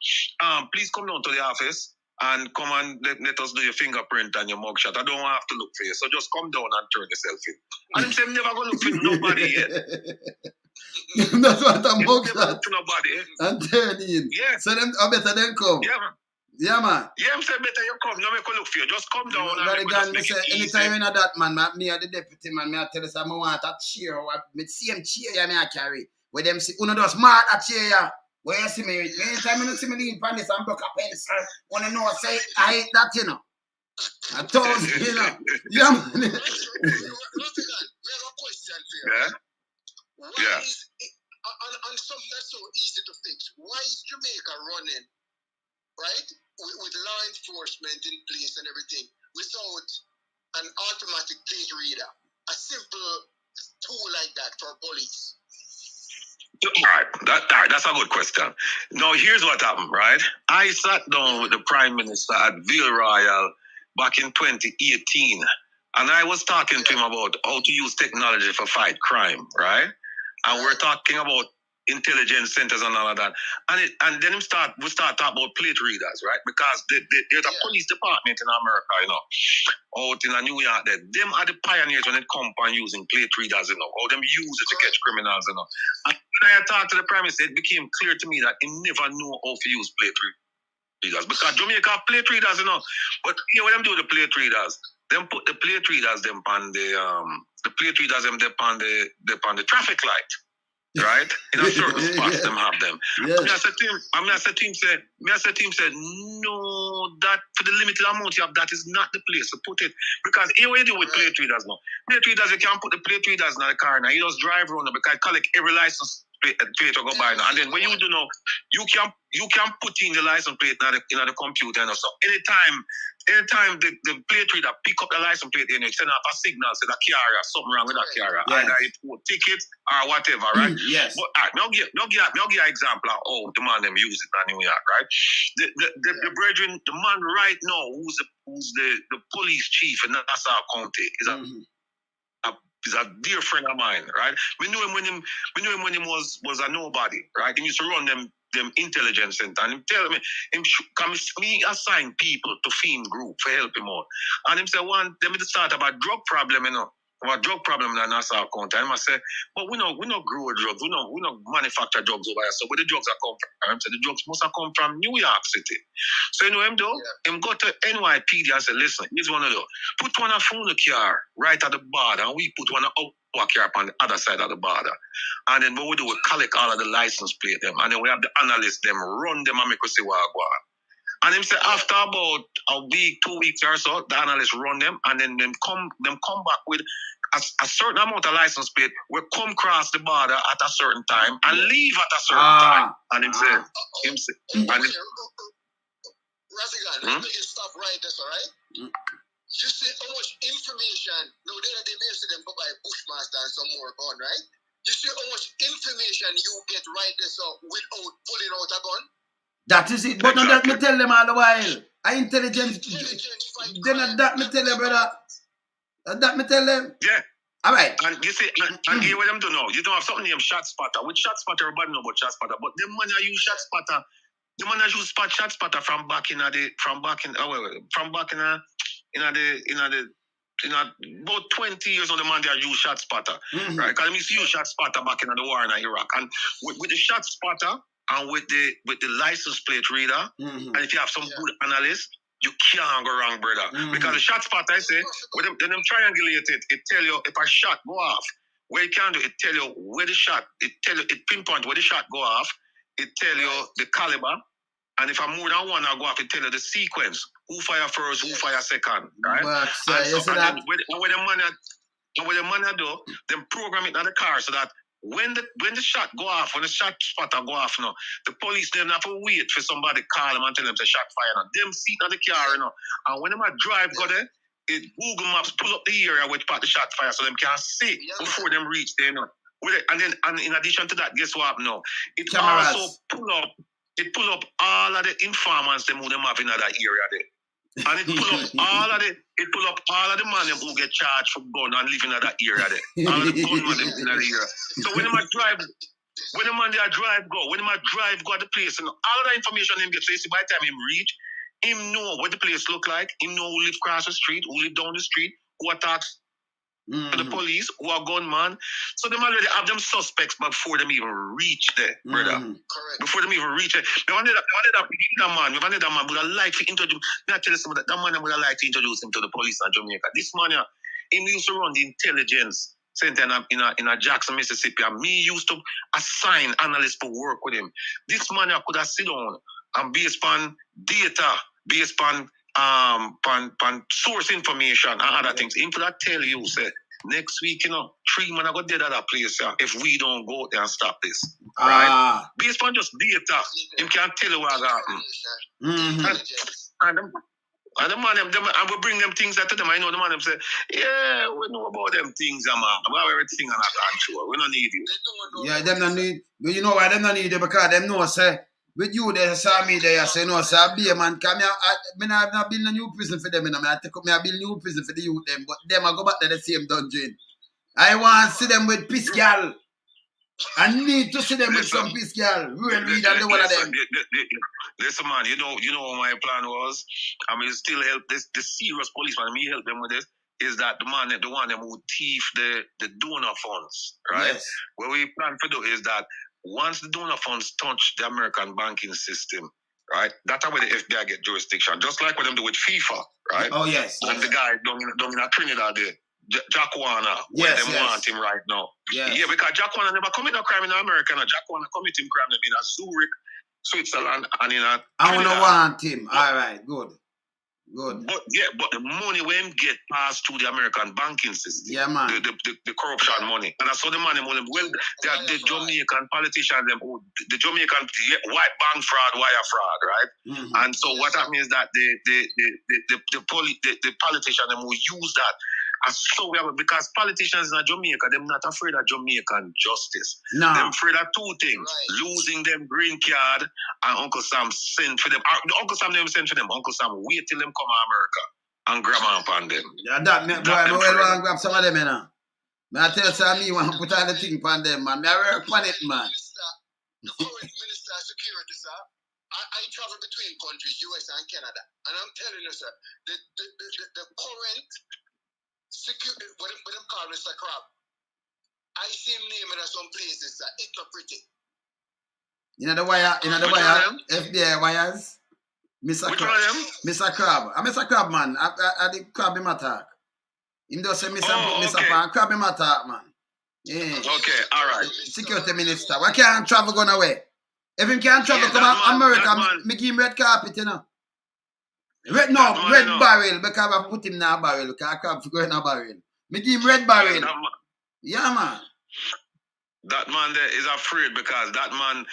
please come down to the office and come and let us do your fingerprint and your mugshot. I don't have to look for you. So just come down and turn yourself in. And him say him never gonna look for nobody yet. That's what a mugshot. Nobody. And turn in. Yeah. So them, I better them come. Yeah, man. Yeah, man. Yeah, I'm saying better you come. No make a look for you. Just come down and Rattigan, make it easy. anytime you know that, man, me or the deputy, man, me I tell you, I want a chair, me same chair yeah, me I carry. Where them see, uno just smart a chair, yeah. Where you see me, anytime you see me lean pan this and broke a pencil, wanna know, say, I hate that, you know. I told you, know. Yeah, man. Rattigan, we have a question for you. Yeah? Why is it, and something that's so easy to fix, why is Jamaica running, right, with law enforcement in place and everything, without an automatic plate reader? A simple tool like that for police. All right, that's a good question. Now, here's what happened, right? I sat down with the Prime Minister at Ville Royal back in 2018, and I was talking to him about how to use technology for fight crime, right? And we're talking about intelligence centers and all of that. And then we start talking about plate readers, right? Because there's a police department in America, you know, out in New York, them are the pioneers when it comes on using plate readers, you know, how them use it to catch criminals, you know. And when I talked to the Prime Minister, it became clear to me that he never knew how to use plate readers. Because Jamaica have plate readers, you know. But you know what them do with the plate readers? Them put the plate readers them on the plate readers them on the traffic light. Right? In a certain spots, them have them. Yes. I said to him, no, that for the limited amount you have, that is not the place to put it. Because here what you do with plate readers now. Plate readers, you can't put the plate readers in the car now. You just drive around because collect every license plate to go by now. And then when you do know, you can put in the license plate in the computer. You know? So anytime the plate reader pick up the license plate, you know, send up a signal, say the carrier, something wrong with that carrier. Yes. Either it put ticket or whatever, right? Yes. But now give an example of how the man them use it in New York, right? The brethren, the man right now who's the police chief in Nassau County is a dear friend of mine, right? We knew him when he was a nobody, right? He used to run them intelligence center, and him tell me me assign people to FEAM group for help him out. And him say them to start about drug problem, you know. About drug problem in Nassau County. And I say, but we not grow drugs, we not manufacture drugs over here. So where the drugs are come from? I say the drugs must have come from New York City. So you know him do? Him go to NYPD and say, listen, here's one of those. Put one of phone car right at the border, and we put one of car on the other side of the border. And then what we do, we collect all of the license plate them, and then we have the analysts them run them and make us see what go on. And him say after about a week, 2 weeks or so, the analysts run them, and then them come back with a certain amount of license plate. We come across the border at a certain time and leave at a certain time. And him say, Rattigan, let me just stop right there, all right? You see how much information, no, they may see them go by Bushmaster and some more gun, right? You see how much information you get right there so without pulling out a gun? That is it. But not that me tell them all the while. Intelligence then that me tell them, brother. That me tell them. Yeah. All right. And you see, and hear what them do now. You don't have something named Shot Spotter. With Shot Spotter, everybody know about Shot Spotter. But them man use Shot Spotter. The man use Shot Spotter from back in about 20 years on the man they use Shot Spotter. Right? Because they used to use Shot Spotter back in the war in Iraq. And with the Shot Spotter and with the license plate reader, and if you have some good analyst, you can't go wrong, brother. Because the Shot Spotter, I say, when them triangulate it tell you if a shot go off, where you can do it tell you where the shot, it pinpoint where the shot go off, it tell you the caliber, and if more than one go off, it tell you the sequence. Who fire first, who fire second, right? When the man do, them program it in the car so that When the shot go off, when the shot spotter go off, the police them have to wait for somebody to call them and tell them to shot fire. Them sit on the car, and when them a drive go there, Google Maps pull up the area which part the shot fire so them can see before them reach there, And in addition to that, guess what now? It Cameras. also pull up all of the informants them who them have in that area there. And it pull up all of the man them who get charged for gun and living in that area there. All of the gunmen them in that area. So when them a drive go at the place, and all of that information him get, so you see by the time him reach, him know what the place look like, him know who live across the street, who live down the street, who attacks to the police, who are gunman. So them already have them suspects before them even reach there, brother. Correct. Before them even reach it. They wanted that man would have liked to introduce, I tell you something, that man would have liked to introduce him to the police in Jamaica. This man, him used to run the intelligence center in a Jackson, Mississippi, and me used to assign analysts to work with him. This man could have sit down and based on data, based on source information and other things. Him could have tell you, say, next week, 3 men are going to dead at that place if we don't go there and stop this. Right? Based on just data, him can't tell you what happened. And the man, and we bring them things that to them. I know the man them say, yeah, we know about them things, man. We have everything under control. We don't need you. Yeah, them not need. But you know why them not need you? Because them know, say, with you, they saw me there, say, no, sir, be a man, come here. I not build a new prison for them, I take up me, I build a new prison for the youth, them, but them, I go back to the same dungeon. I want to see them with piss girl. I need to see them with some piss girl. Real read and the one of them. Listen, man, you know what my plan was? I mean, still help the serious policeman, me help them with this, is that the one them who thief the donor funds, right? Yes. What we plan to do is that once the donor funds touch the American banking system, right, that's how the FBI get jurisdiction, just like what them do with FIFA, right? Oh, yes. And the guy down in Trinidad there, Jack Warner, where them want him right now. Yes. Yeah, because Jack Warner never commit no crime in America. Jack Warner commit him crime in Zurich, Switzerland, and in Trinidad. I don't want him. All right, good. Good. But the money when get passed through the American banking system, the corruption money, and that's how the money. Well, the Jamaican politicians, the Jamaican white bank fraud, wire fraud, right? Mm-hmm. And so what that means that the politicians will use that. And so because politicians in Jamaica, they're not afraid of Jamaican justice. No. They're afraid of two things: losing them green card and Uncle Sam sent for them. Uncle Sam never sent for them. Uncle Sam wait till them come to America and grab on them. Yeah, that me well want grab some of them, I tell you, me want to put all the thing on them, man. I work on it, man. The current Minister of Security, sir, I travel between countries, US and Canada, and I'm telling you, sir, the current security, what them call Mr. Crab, I see him naming at some places, sir. It's not pretty. The wire, FBI wires. Mr. Crab. I'm Mr. Crab, man. I the Crab him attack. Him just say Mr. Crab him attack, man. Yeah. Okay, all right. Security Minister. Why can't travel going away? If him can't travel come to America, me give him red carpet, Red barrel, because I put him in a barrel, because I can't go in a barrel. Me give him red barrel. Yeah, man. That man there is afraid because that man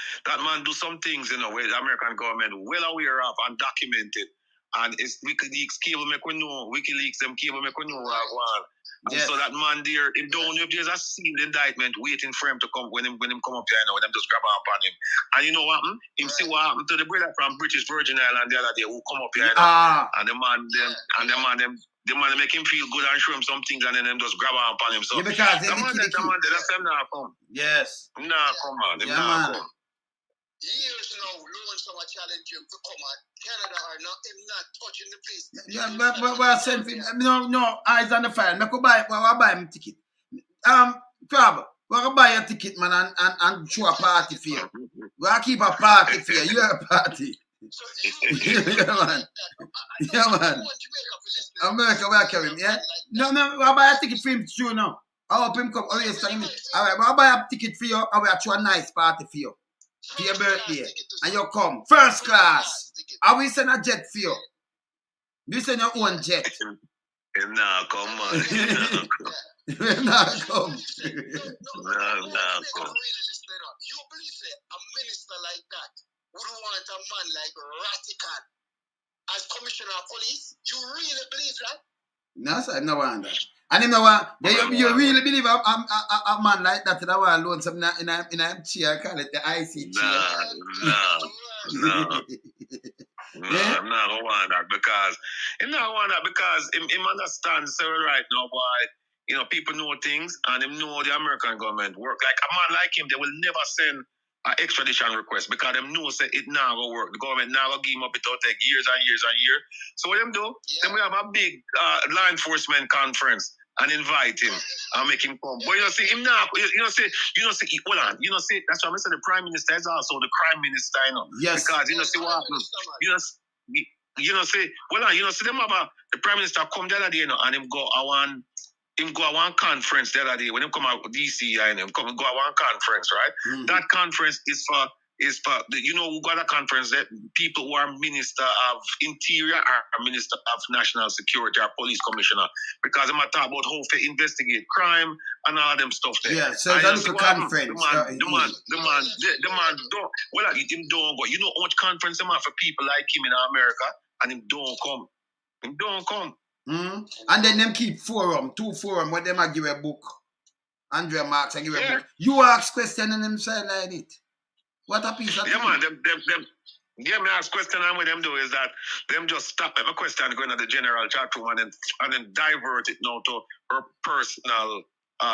do some things, where the American government well aware of and documented. And it's WikiLeaks cable make we know. WikiLeaks them cable make we know what I want. And so that man there, him don't know if there's a sealed indictment waiting for him to come when him come up here, when them just grab up on him. And you know what happened? Him see what happened to the brother from British Virgin Island the other day who come up here, and the man make him feel good and show him some things, and then them just grab up on him. So yeah, because the man that's them now come. Yes. Nah, come on. Them now come. Years now, loans are challenging him to come on. Canada are not touching the place. Yeah, but send him. No, eyes on the file. I could buy him ticket. Crab, we buy a ticket, man, and show a party for you. We keep a party for you. You're a party. Yeah, man. Yeah, man. America, we carry him, yeah? No, we buy a ticket for him too now. I hope him come. Oh, yes, all right, we buy a ticket for you, and we throw a nice party for you. For your birthday, and you come first class. I will send a jet for you. You send your own jet. Nah, come on. Not come. You believe a minister like that would want a man like Rattigan as commissioner of police? You really believe that? No, sir, no want that. And him no want. You really believe a man like that? That want loan something in a chair, call it the IC chair. No. No, I'm not gonna want that because him understand so right now, boy. You know, people know things and him know the American government work. Like a man like him, they will never send an extradition request because them know say it now go work. The government now go give him up, it will take years and years and years. So what them do? Then we have a big law enforcement conference and invite him and make him come. But you know, see him now, hold on, that's why I said the Prime Minister is also the crime minister, you know. Yes. Because see what happens. See them have the Prime Minister come the other day, and him go a one conference the other day when him come out with DC and him go a one conference, right? Mm-hmm. That conference is for who got a conference that people who are Minister of Interior or Minister of National Security or Police Commissioner, because I'm talk about how to investigate crime and all them stuff there. Yeah, so that's a conference. The man don't him don't go. You know how much conference them have for people like him in America, and him don't come. Him don't come. Mm-hmm. And then them keep two forum where them give a book. Andrea Marks give a book. You ask question and them sideline it. What a piece of me ask question, and what them do is that them just stop at my question going to the general chat room and then divert it now to her personal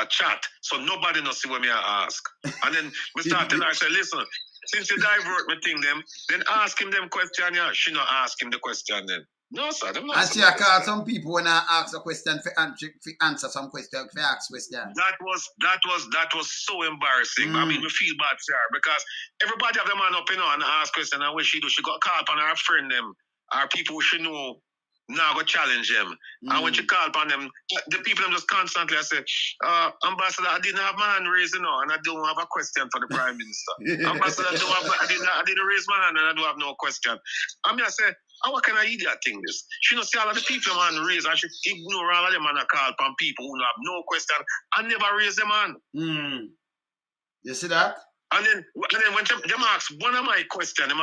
chat. So nobody knows see what me I ask. And then we start telling her, I say, listen, since you divert me thing them, then ask him them question, yeah. She not ask him the question then. No, sir. And see, I call some people when I ask a question for answer some question, for ask question. That was so embarrassing. I mean, we feel bad, sir, because everybody have them man up, and ask question, and what she do, she got called upon her friend them, or people who she know now go challenge them. And when she called upon them, the people them just constantly I say, Ambassador, I didn't have my hand raised, and I don't have a question for the Prime Minister. Ambassador, I didn't raise my hand and I don't have no question. I mean, I say, how can I idiot thing this? She don't see all of the people man raise and she ignore all of them and I call upon people who have no question and never raise them hand. You see that? And then when them ask one of my question, and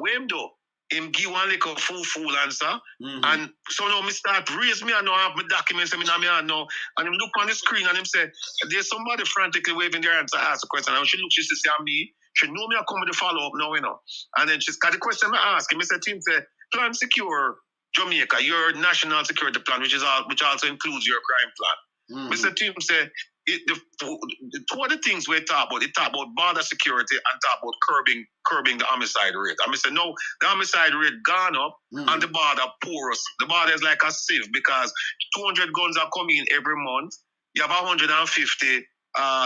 when do him give one little fool answer, and so now me start raise me and now I have my documents in my hand now, and him look on the screen and him say, there's somebody frantically waving their hand to ask a question, and she look, she see me. She know me I come with the follow-up now, you know. And then she's got the question I ask him. He said, Tim, plan secure Jamaica, your national security plan, which also includes your crime plan. Mr. Tim said, two of the things we talk about border security and talk about curbing the homicide rate. And I said, no, the homicide rate gone up and the border porous. The border is like a sieve because 200 guns are coming in every month. You have 150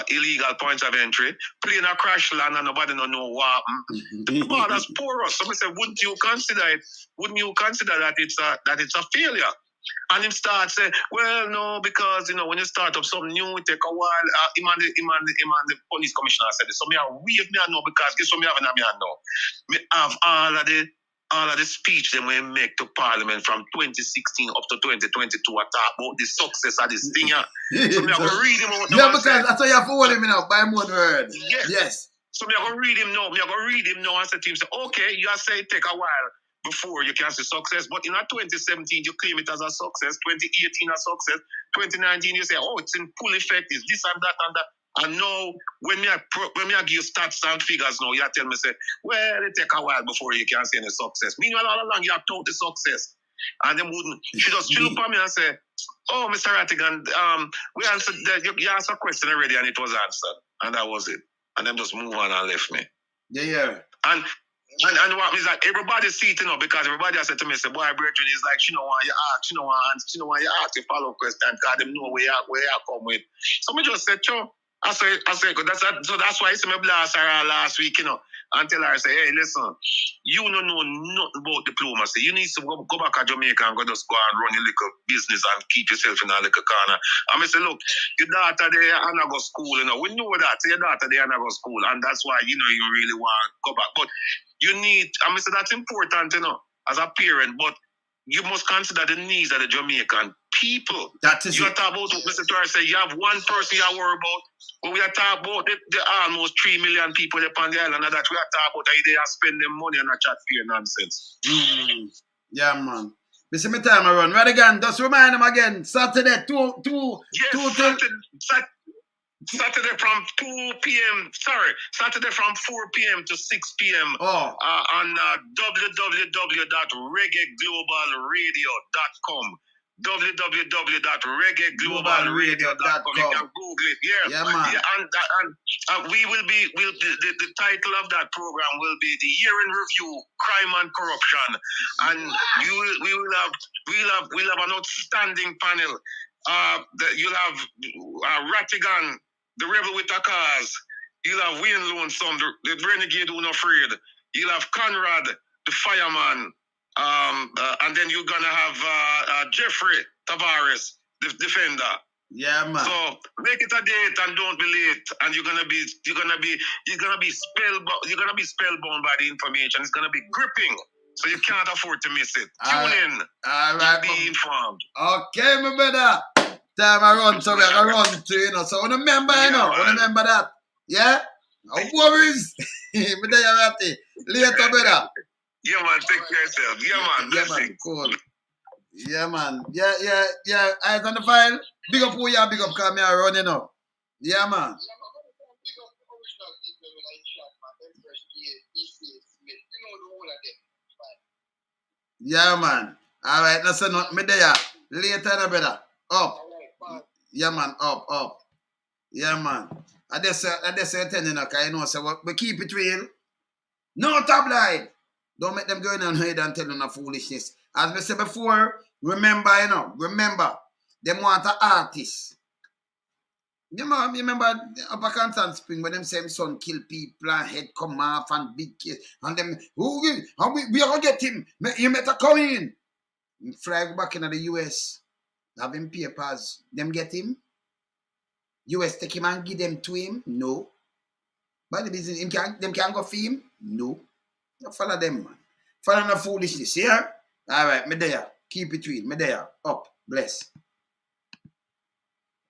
illegal points of entry, plane a crash land and nobody don't know what happened. The border's porous. So I said, wouldn't you consider that it's a failure? And him start say, well, no, because when you start up something new, it take a while. Him and the police commissioner said this. So me I wave me I know because guess what me have in me I know. Me have all of the speech that we make to Parliament from 2016 up to 2022 I talk about the success of this thing. So me I go read him out. Yeah, because that's why you have to hold him now by one word. Yes. So me I go read him now. And say to him, say, okay, you say it take a while before you can see success, but in 2017 you claim it as a success, 2018 a success, 2019 you say, oh, it's in full effect, it's this and that and that. And now, when me I give you stats and figures now, you tell me, say, well, it take a while before you can see any success. Meanwhile, all along, you have taught the success. And them wouldn't. She just chill up on me and say, oh, Mr. Rattigan, we answered that. You asked a question already and it was answered. And that was it. And them just move on and left me. Yeah. And what is that? Everybody see it, because everybody has said to me, say, boy, brethren, is like, she don't want you ask, she don't want you ask the follow-up question, because them know where you come with. So me just said, sure. I say, so that's why I see me blast her last week, and tell her, say, hey, listen, you don't know nothing about diplomacy. You need to go back to Jamaica and just go and run your little business and keep yourself in a little corner. And I say, look, your daughter there and I go school, we know that, your daughter there and I go school, and that's why, you really want to go back. But you need, I say, that's important, as a parent, but you must consider the needs of the Jamaican people. That is you it. are talking about, Mr. Torres said, you have one person you worry about, but we are talking about the almost 3 million people upon the island, and that we are talking about how they are spending money on a chat fear nonsense. Yeah, man. This is my time I run. Rattigan, just remind them again. Saturday, 2 Saturday from 2 p.m. Saturday from 4 p.m. to 6 p.m. On www.reggaeglobalradio.com. www.reggaeglobalradio.com. You can Google it. Yeah, man. Yeah, and the title of that program will be the Year in Review, Crime and Corruption, and we'll have an outstanding panel. You'll have Rattigan, the rebel with the cars. You'll have Wayne Lonesome, the renegade who not afraid. You'll have Conrad, the fireman. And then you're gonna have Jeffrey Tavares, the defender. Yeah, man. So make it a date and don't be late. And you're gonna be spellbound by the information. It's gonna be gripping. So you can't afford to miss it. Tune in. All right. Be informed. Okay, my brother. Time I run, so we can run to, you know. So remember, remember that. Yeah? No worries. But then you're at it. Later, brother. Yeah, man. Take care of yourself. Yeah, man. Yeah, man. Cool. Yeah, man. Yeah. Eyes on the file. Big up who you are, big up, come here, run, you know. Yeah, man. Yeah, man. All right, listen, me there. Later, brother. Up. Yeah, man. Up. Yeah, man. I just say, because you know, so we keep it real. No tabloid. Don't make them go in and hide and tell you no foolishness. As we said before, remember, them want an artist. You remember Upper Constant Spring when them same son kill people and head come off and big case. And them, we are going to get him. You better come in. Fly back in the US. Have him papers. Them get him. US take him and give them to him. No. But the business, them can go for him. No. You follow them, man. Follow no foolishness, yeah? All right, me there. Keep it real. Me there. Up. Bless.